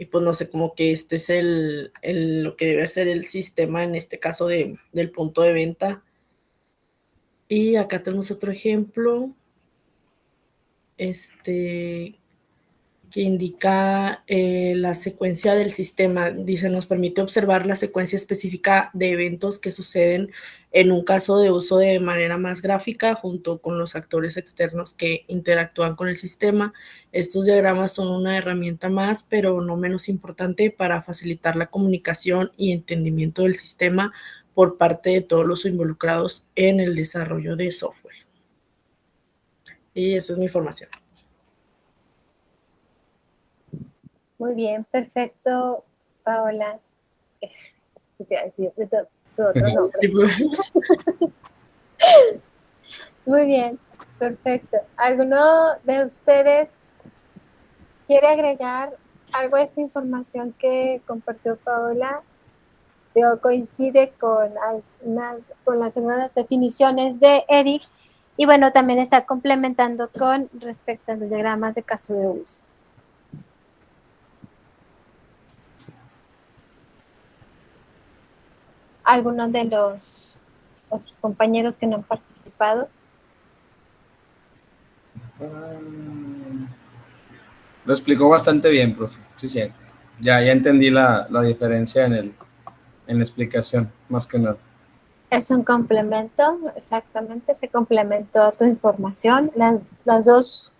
y pues no sé, como que este es lo que debe hacer el sistema en este caso del punto de venta. Y acá tenemos otro ejemplo. que indica la secuencia del sistema. Dice, nos permite observar la secuencia específica de eventos que suceden en un caso de uso de manera más gráfica junto con los actores externos que interactúan con el sistema. Estos diagramas son una herramienta más, pero no menos importante para facilitar la comunicación y entendimiento del sistema por parte de todos los involucrados en el desarrollo de software. Y esa es mi información. Muy bien, perfecto, Paola. ¿Qué te iba a decir? De tu otro nombre. Muy bien, perfecto. ¿Alguno de ustedes quiere agregar algo a esta información que compartió Paola? Coincide con las segunda definiciones de Eric y bueno, también está complementando con respecto a los diagramas de caso de uso. ¿Algunos de los otros compañeros que no han participado? Lo explicó bastante bien, profe. Sí. Ya entendí la diferencia en la explicación, más que nada. Es un complemento, exactamente, se complementó tu información. Las dos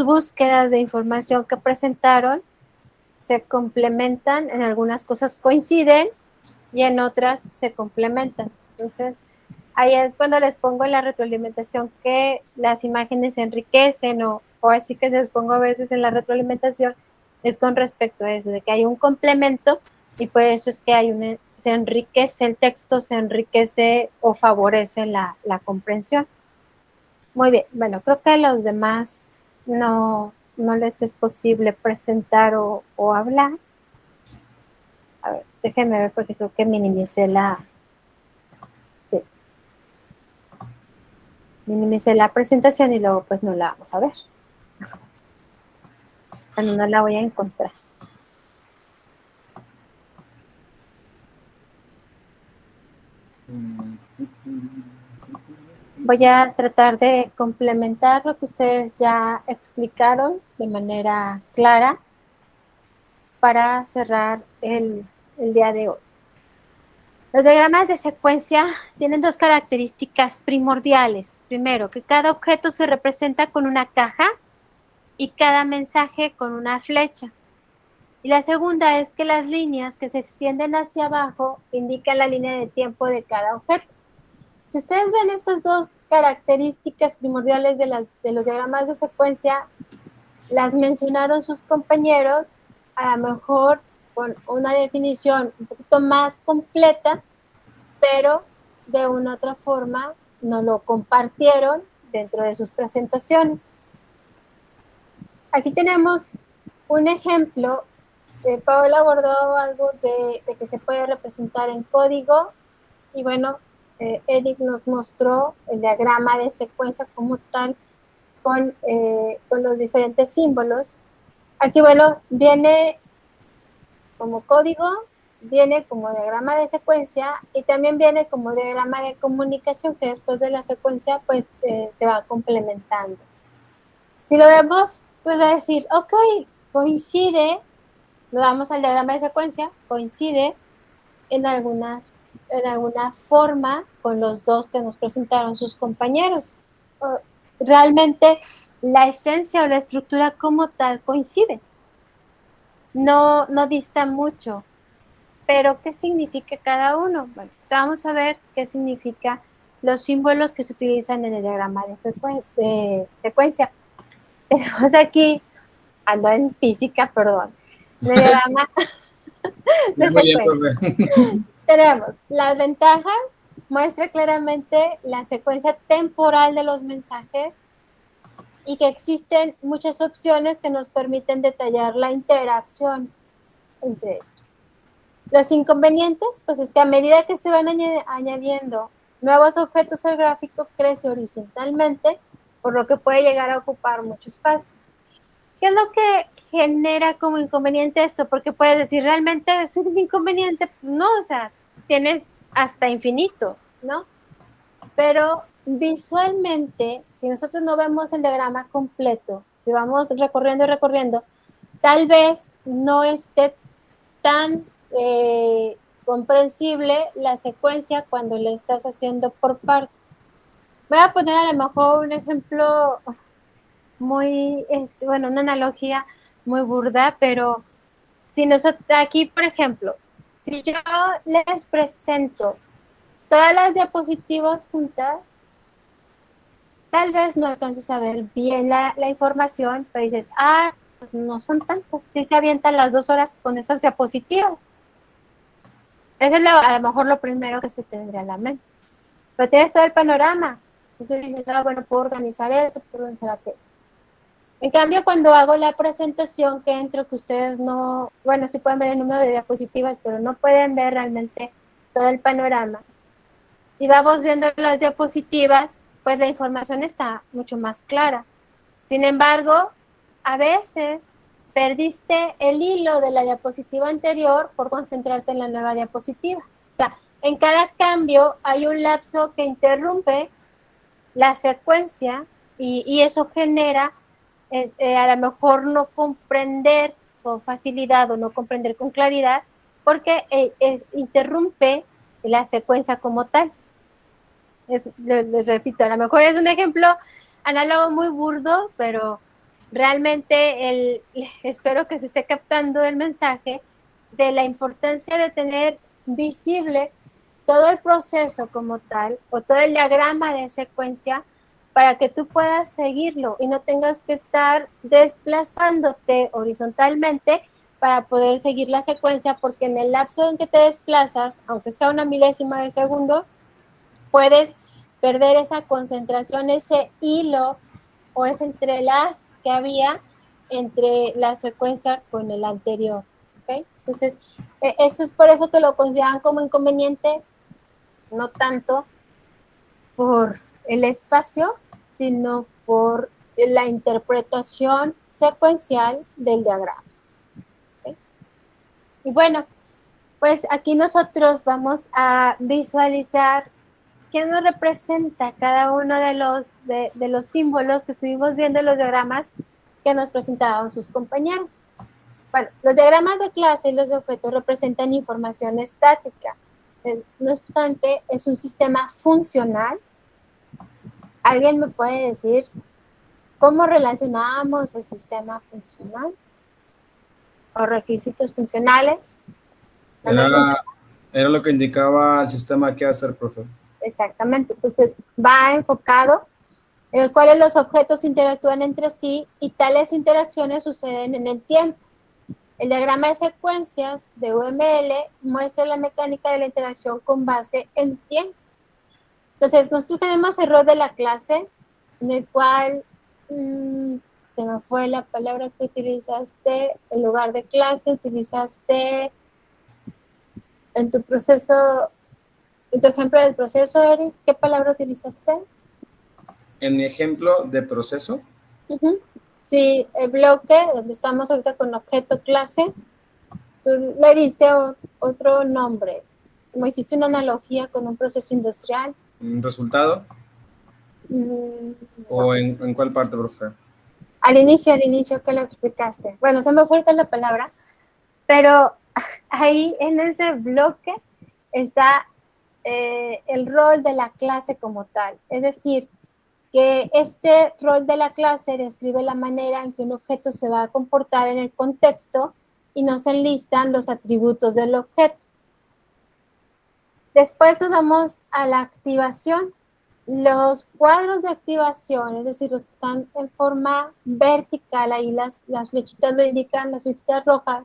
búsquedas de información que presentaron se complementan, en algunas cosas coinciden y en otras se complementan. Entonces, ahí es cuando les pongo en la retroalimentación que las imágenes se enriquecen o así que les pongo a veces en la retroalimentación, es con respecto a eso, de que hay un complemento y por eso es que se enriquece el texto, se enriquece o favorece la comprensión. Muy bien, bueno, creo que a los demás no les es posible presentar o hablar. A ver, déjenme ver porque creo que minimicé la presentación y luego pues no la vamos a ver. No la voy a encontrar. Voy a tratar de complementar lo que ustedes ya explicaron de manera clara para cerrar el día de hoy. Los diagramas de secuencia tienen dos características primordiales. Primero, que cada objeto se representa con una caja y cada mensaje con una flecha. Y la segunda es que las líneas que se extienden hacia abajo indican la línea de tiempo de cada objeto. Si ustedes ven estas dos características primordiales de los diagramas de secuencia, las mencionaron sus compañeros, a lo mejor con una definición un poquito más completa, pero de una otra forma no lo compartieron dentro de sus presentaciones. Aquí tenemos un ejemplo. Paola abordó algo de que se puede representar en código y bueno, Eric nos mostró el diagrama de secuencia como tal con los diferentes símbolos. Aquí, bueno, viene como código, viene como diagrama de secuencia y también viene como diagrama de comunicación que después de la secuencia pues se va complementando. Si lo vemos, pues va a decir, ok, coincide, lo damos al diagrama de secuencia, coincide en alguna forma con los dos que nos presentaron sus compañeros. Realmente la esencia o la estructura como tal coincide. No dista mucho. Pero, ¿qué significa cada uno? Bueno, vamos a ver qué significa los símbolos que se utilizan en el diagrama de secuencia. Tenemos aquí, ando en física, perdón, el diagrama de secuencia. Tenemos las ventajas, muestra claramente la secuencia temporal de los mensajes y que existen muchas opciones que nos permiten detallar la interacción entre estos. Los inconvenientes, pues es que a medida que se van añadiendo nuevos objetos al gráfico, crece horizontalmente, por lo que puede llegar a ocupar mucho espacio. ¿Qué es lo que genera como inconveniente esto? Porque puedes decir, ¿realmente es un inconveniente? No, o sea, tienes hasta infinito, ¿no? Pero visualmente, si nosotros no vemos el diagrama completo, si vamos recorriendo, tal vez no esté tan comprensible la secuencia cuando le estás haciendo por partes. Voy a poner a lo mejor un ejemplo muy, bueno, una analogía muy burda, pero si nosotros, aquí, por ejemplo, si yo les presento todas las diapositivas juntas, tal vez no alcances a ver bien la información, pero dices, pues no son tantas, sí se avientan las 2 horas con esas diapositivas. Eso es a lo mejor lo primero que se tendría en la mente. Pero tienes todo el panorama. Entonces dices, bueno, puedo organizar esto, puedo organizar aquello. En cambio, cuando hago la presentación, que entro, que ustedes no, bueno, sí pueden ver el número de diapositivas, pero no pueden ver realmente todo el panorama. Y vamos viendo las diapositivas, pues la información está mucho más clara. Sin embargo, a veces perdiste el hilo de la diapositiva anterior por concentrarte en la nueva diapositiva. O sea, en cada cambio hay un lapso que interrumpe la secuencia y eso genera a lo mejor no comprender con facilidad o no comprender con claridad porque interrumpe la secuencia como tal. Les repito, a lo mejor es un ejemplo análogo muy burdo, pero realmente espero que se esté captando el mensaje de la importancia de tener visible todo el proceso como tal o todo el diagrama de secuencia para que tú puedas seguirlo y no tengas que estar desplazándote horizontalmente para poder seguir la secuencia, porque en el lapso en que te desplazas, aunque sea una milésima de segundo, puedes perder esa concentración, ese hilo o ese entrelaz que había entre la secuencia con el anterior. ¿Okay? Entonces, eso es por eso que lo consideran como inconveniente, no tanto por el espacio, sino por la interpretación secuencial del diagrama. ¿Okay? Y bueno, pues aquí nosotros vamos a visualizar qué nos representa cada uno de los símbolos que estuvimos viendo en los diagramas que nos presentaban sus compañeros. Bueno, los diagramas de clase y los de objetos representan información estática. No obstante, es un sistema funcional. ¿Alguien me puede decir cómo relacionábamos el sistema funcional o requisitos funcionales? Era lo que indicaba el sistema que hacer, profe. Exactamente, entonces va enfocado en los cuales los objetos interactúan entre sí y tales interacciones suceden en el tiempo. El diagrama de secuencias de UML muestra la mecánica de la interacción con base en tiempos. Entonces, nosotros tenemos el rol de la clase, en el cual, se me fue la palabra que utilizaste, en lugar de clase, utilizaste en tu proceso, en tu ejemplo del proceso, Eric, ¿qué palabra utilizaste? En mi ejemplo de proceso. Sí, el bloque, donde estamos ahorita con objeto clase, tú le diste otro nombre, como hiciste una analogía con un proceso industrial. ¿Un resultado? ¿O en cuál parte, profe? Al inicio que lo explicaste. Bueno, se me fue ahorita la palabra, pero ahí en ese bloque está el rol de la clase como tal. Es decir, que este rol de la clase describe la manera en que un objeto se va a comportar en el contexto y nos enlistan los atributos del objeto. Después nos vamos a la activación. Los cuadros de activación, es decir, los que están en forma vertical, ahí las flechitas lo indican, las flechitas rojas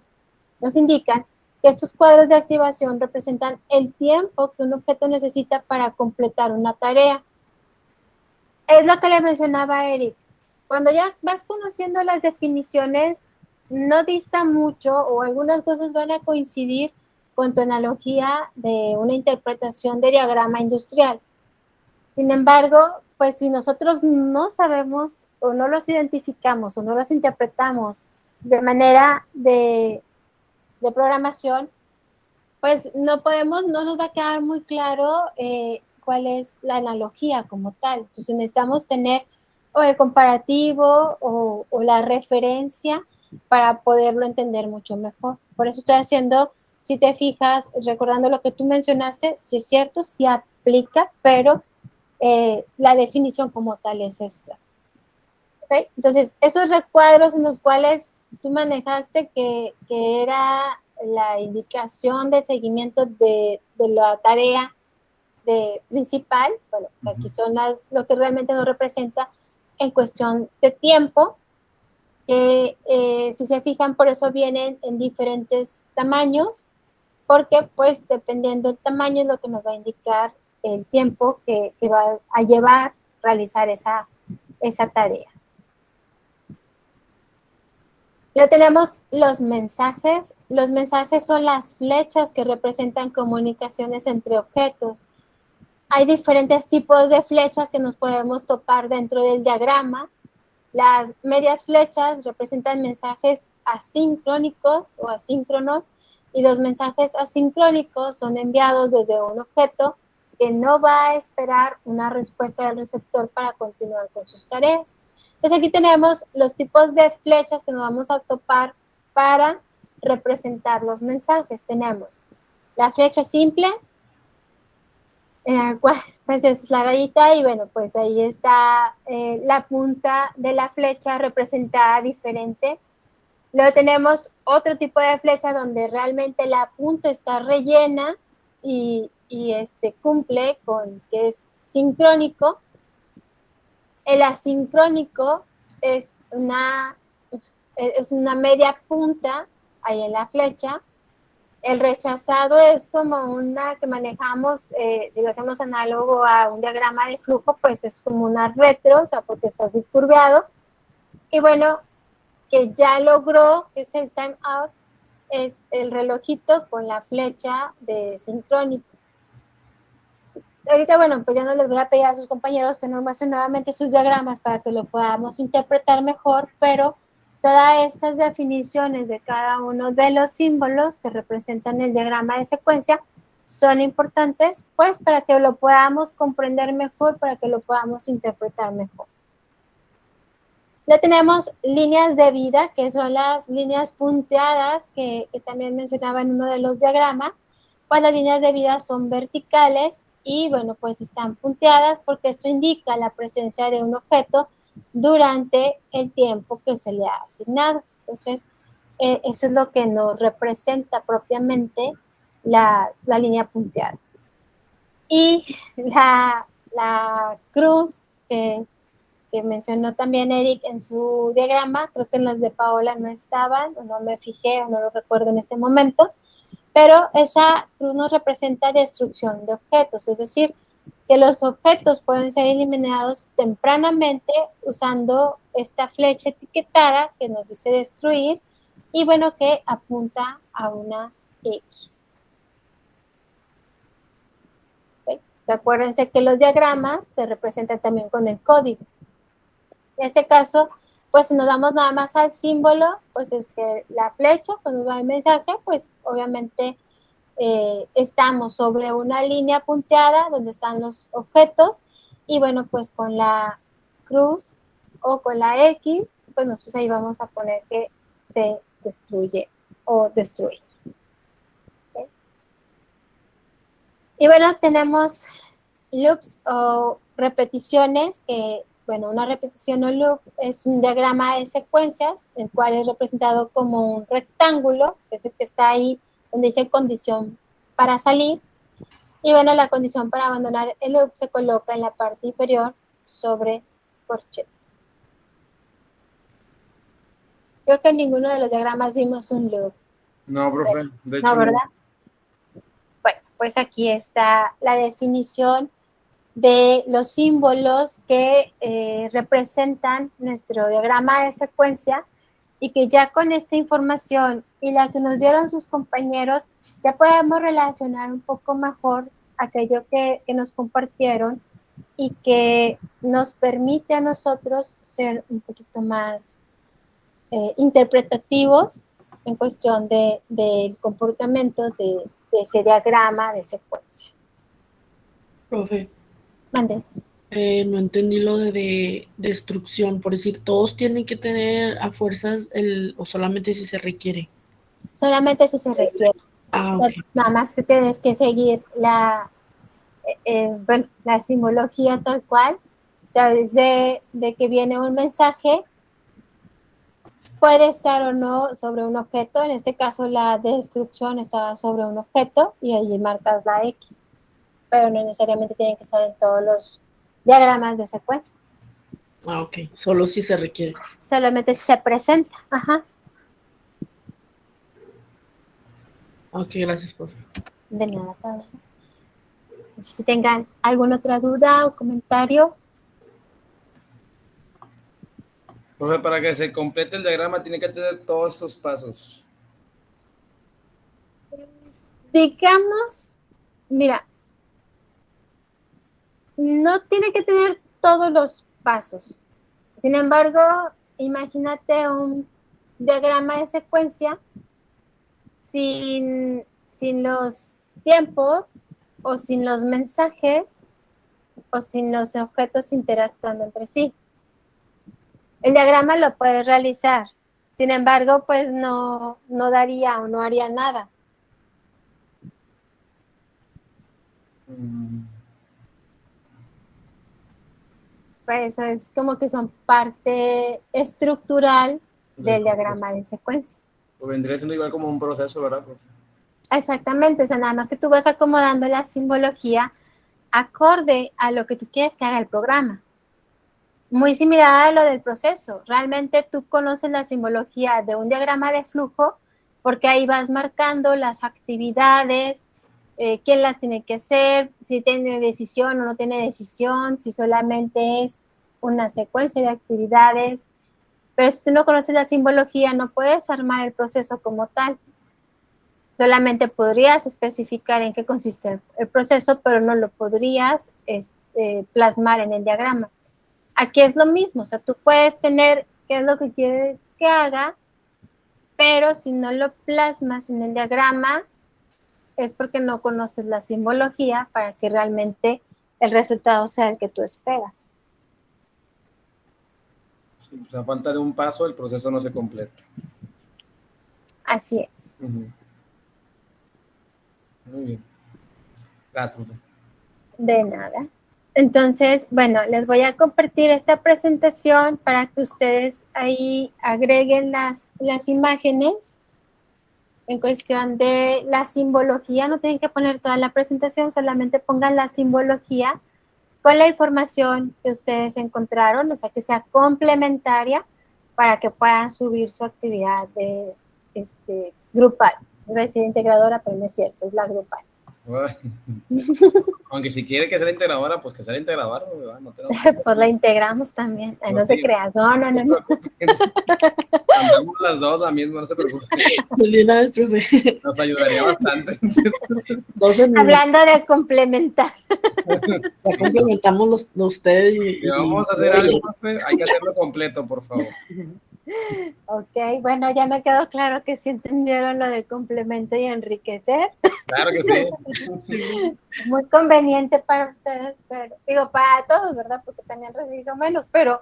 nos indican que estos cuadros de activación representan el tiempo que un objeto necesita para completar una tarea. Es lo que le mencionaba a Eric. Cuando ya vas conociendo las definiciones, no dista mucho o algunas cosas van a coincidir con tu analogía de una interpretación de diagrama industrial. Sin embargo, pues si nosotros no sabemos o no los identificamos o no los interpretamos de manera de programación, pues no nos va a quedar muy claro cuál es la analogía como tal. Entonces necesitamos tener o el comparativo o la referencia para poderlo entender mucho mejor. Por eso estoy haciendo, si te fijas, recordando lo que tú mencionaste, si es cierto, sí aplica, pero la definición como tal es esta. ¿Okay? Entonces, esos recuadros en los cuales tú manejaste que era la indicación del seguimiento de la tarea principal, bueno, pues aquí son lo que realmente nos representa en cuestión de tiempo. Si se fijan, por eso vienen en diferentes tamaños, porque pues dependiendo del tamaño es lo que nos va a indicar el tiempo que va a llevar realizar esa tarea. Ya tenemos los mensajes. Los mensajes son las flechas que representan comunicaciones entre objetos. Hay diferentes tipos de flechas que nos podemos topar dentro del diagrama. Las medias flechas representan mensajes asincrónicos o asíncronos, y los mensajes asincrónicos son enviados desde un objeto que no va a esperar una respuesta del receptor para continuar con sus tareas. Entonces aquí tenemos los tipos de flechas que nos vamos a topar para representar los mensajes. Tenemos la flecha simple, pues es la rayita, y bueno, pues ahí está la punta de la flecha representada diferente. Luego tenemos otro tipo de flecha donde realmente la punta está rellena y cumple con que es sincrónico. El asincrónico es una media punta ahí en la flecha. El rechazado es como una que manejamos, si lo hacemos análogo a un diagrama de flujo, pues es como una retro, o sea, porque está así curveado. Y bueno, que ya logró, que es el time out, es el relojito con la flecha de sincrónico. Ahorita, bueno, pues ya no les voy a pedir a sus compañeros que nos muestren nuevamente sus diagramas para que lo podamos interpretar mejor, pero todas estas definiciones de cada uno de los símbolos que representan el diagrama de secuencia son importantes, pues, para que lo podamos comprender mejor, para que lo podamos interpretar mejor. Ya tenemos líneas de vida, que son las líneas punteadas que también mencionaba en uno de los diagramas. Pues las líneas de vida son verticales y, bueno, pues están punteadas porque esto indica la presencia de un objeto durante el tiempo que se le ha asignado. Entonces, eso es lo que nos representa propiamente la línea punteada. Y la cruz que mencionó también Eric en su diagrama, creo que en las de Paola no estaban, o no me fijé, o no lo recuerdo en este momento, pero esa cruz nos representa destrucción de objetos, es decir, que los objetos pueden ser eliminados tempranamente usando esta flecha etiquetada que nos dice destruir, y bueno, que apunta a una X. ¿Okay? Acuérdense que los diagramas se representan también con el código. En este caso, pues si nos damos nada más al símbolo, pues es que la flecha, cuando nos da el mensaje, pues obviamente estamos sobre una línea punteada donde están los objetos, y bueno, pues con la cruz o con la X, pues nosotros ahí vamos a poner que se destruye o destruye. ¿Okay? Y bueno, tenemos loops o repeticiones que, bueno, una repetición o loop es un diagrama de secuencias, el cual es representado como un rectángulo, que es el que está ahí donde dice condición para salir. Y bueno, la condición para abandonar el loop se coloca en la parte inferior sobre corchetes. Creo que en ninguno de los diagramas vimos un loop. No, profe, de hecho no, ¿verdad? Bueno, pues aquí está la definición de los símbolos que representan nuestro diagrama de secuencia, y que ya con esta información y la que nos dieron sus compañeros, ya podemos relacionar un poco mejor aquello que nos compartieron, y que nos permite a nosotros ser un poquito más interpretativos en cuestión del comportamiento de ese diagrama de secuencia. Profe, Mande. No entendí lo de destrucción, por decir, todos tienen que tener a fuerzas o solamente si se requiere. Solamente si se requiere. Ah, O sea, ok. nada más que tienes que seguir bueno, la simbología tal cual. O sea, desde de que viene un mensaje, puede estar o no sobre un objeto. En este caso, la destrucción estaba sobre un objeto y ahí marcas la X. Pero no necesariamente tienen que estar en todos los diagramas de secuencia. Ah, ok. Solo si se requiere. Solamente si se presenta. Ajá. Ok, gracias, profe. De nada, Pablo. No sé si tengan alguna otra duda o comentario. Profe, para que se complete el diagrama tiene que tener todos esos pasos. Digamos, mira, no tiene que tener todos los pasos. Sin embargo, imagínate un diagrama de secuencia sin, sin los tiempos o sin los mensajes o sin los objetos interactuando entre sí. El diagrama lo puedes realizar, sin embargo, pues no daría o no haría nada. Pues eso es como que son parte estructural del diagrama de secuencia. Pues vendría siendo igual como un proceso, ¿verdad, profe? Exactamente, o sea, nada más que tú vas acomodando la simbología acorde a lo que tú quieres que haga el programa. Muy similar a lo del proceso. Realmente tú conoces la simbología de un diagrama de flujo porque ahí vas marcando las actividades, quién las tiene que hacer, si tiene decisión o no tiene decisión, si solamente es una secuencia de actividades. Pero si tú no conoces la simbología, no puedes armar el proceso como tal. Solamente podrías especificar en qué consiste el proceso, pero no lo podrías plasmar en el diagrama. Aquí es lo mismo, o sea, tú puedes tener qué es lo que quieres que haga, pero si no lo plasmas en el diagrama, es porque no conoces la simbología para que realmente el resultado sea el que tú esperas. Sí, pues a falta de un paso, el proceso no se completa. Así es. Muy bien. Gracias, profe. De nada. Entonces, bueno, les voy a compartir esta presentación para que ustedes ahí agreguen las imágenes. En cuestión de la simbología, no tienen que poner toda la presentación, solamente pongan la simbología con la información que ustedes encontraron, o sea, que sea complementaria para que puedan subir su actividad de grupal. Iba a decir integradora, pero no es cierto, es la grupal. Aunque si quiere que sea la integradora, pues que sea la integradora, ¿verdad? No Pues la integramos también. Ay, no sí, te creas, no. Andamos las dos la misma, no se preocupe. De nada, profe. Nos ayudaría bastante. Hablando de complementar. Ya complementamos ustedes y vamos a hacer algo, profe, hay que hacerlo completo, por favor. Ok, bueno, ya me quedó claro que sí entendieron lo de complemento y enriquecer. Claro que sí. Muy conveniente para ustedes, pero digo, para todos, ¿verdad? Porque también reviso menos, pero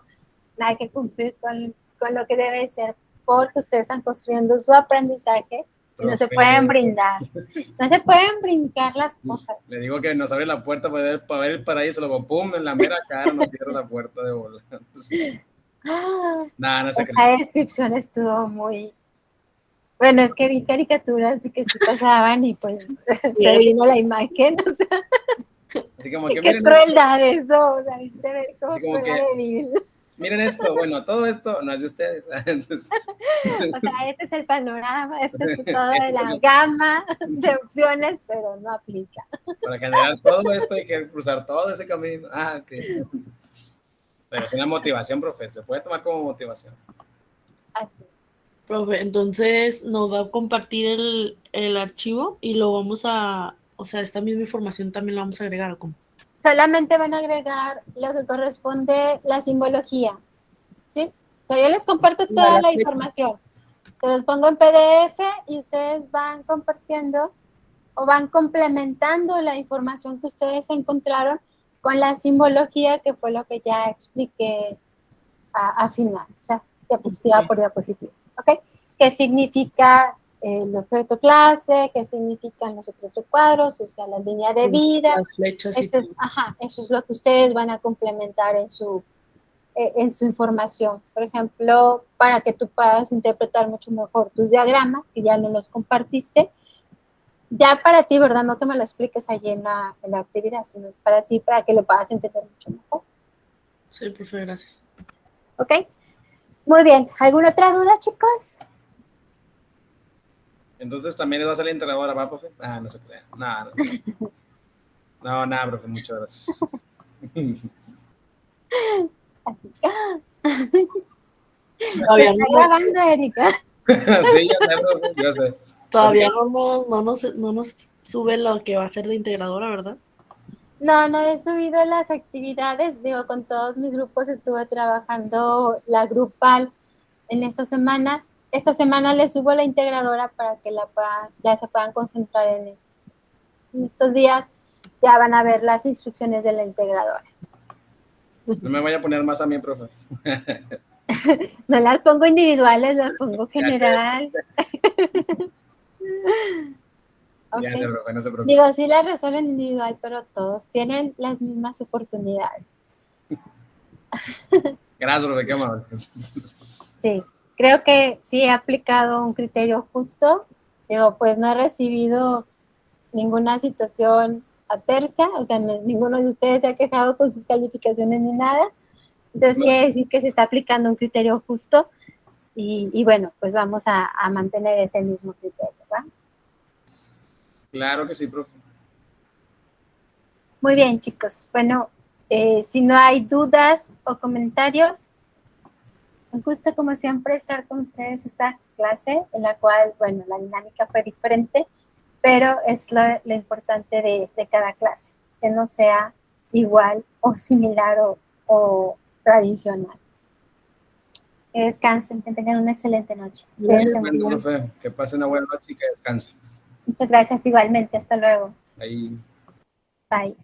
hay que cumplir con lo que debe ser, porque ustedes están construyendo su aprendizaje y no se pueden brindar. No se pueden brincar las cosas. Le digo que nos abre la puerta para ver el paraíso, luego pum, en la mera cara nos cierra la puerta de bola. Nada, no se cree. Esa descripción estuvo muy... Bueno, es que vi caricaturas y que se pasaban y pues se vino la imagen. O sea, así como que qué miren crueldad esto. Eso, o sea, viste ver como que, miren esto, bueno, todo esto no es de ustedes. Entonces, o sea, este es el panorama, este es toda la gama de opciones, pero no aplica. Para generar todo esto hay que cruzar todo ese camino. Ah, ok. Pero es una motivación, profe, se puede tomar como motivación. Así es. Profe, entonces nos va a compartir el archivo y lo vamos a, o sea, esta misma información también la vamos a agregar, ¿o cómo? Solamente van a agregar lo que corresponde la simbología, ¿sí? O sea, yo les comparto toda la información. Se los pongo en PDF y ustedes van compartiendo o van complementando la información que ustedes encontraron con la simbología, que fue lo que ya expliqué a final, o sea, diapositiva por diapositiva, ¿ok? ¿Qué significa el objeto clase? ¿Qué significan los otros recuadros? O sea, la línea de vida. Las flechas y Eso es, eso es lo que ustedes van a complementar en su información. Por ejemplo, para que tú puedas interpretar mucho mejor tus diagramas, que ya no los compartiste, ya para ti, ¿verdad? No que me lo expliques allí en la actividad, sino para ti, para que lo puedas entender mucho mejor. Sí, profe, gracias. ¿Ok? Muy bien. ¿Alguna otra duda, chicos? Entonces también les va a salir integradora, ¿va, profe? Ah, no se crea. Nada, no, nada, profe, muchas gracias. Así. Todavía Está no, grabando, Erika. Sí, ya sé, profe, ya sé. todavía no nos sube lo que va a ser de integradora, ¿verdad? No he subido las actividades, digo, con todos mis grupos estuve trabajando la grupal en estas semanas. Esta semana les subo la integradora para que ya se puedan concentrar en eso. En estos días ya van a ver las instrucciones de la integradora. No me vaya a poner más a mí, profe. No las pongo individuales, las pongo general. Ya, Okay. profe, no se preocupe. Digo, sí las resuelven individual, pero todos tienen las mismas oportunidades. Gracias, profe, qué amable. Sí, creo que sí he aplicado un criterio justo. Digo, pues no he recibido ninguna situación adversa, o sea, ninguno de ustedes se ha quejado con sus calificaciones ni nada. Entonces, No. quiere decir que se está aplicando un criterio justo y bueno, pues vamos a mantener ese mismo criterio, ¿va? Claro que sí, profe. Muy bien, chicos. Bueno, si no hay dudas o comentarios, un gusto como siempre estar con ustedes esta clase, en la cual, bueno, la dinámica fue diferente, pero es lo importante de cada clase, que no sea igual o similar o tradicional. Que descansen, que tengan una excelente noche. Cuídense Bueno, mucho. profe, que pase una buena noche y que descanse. Muchas gracias igualmente. Hasta luego. Ahí. Bye.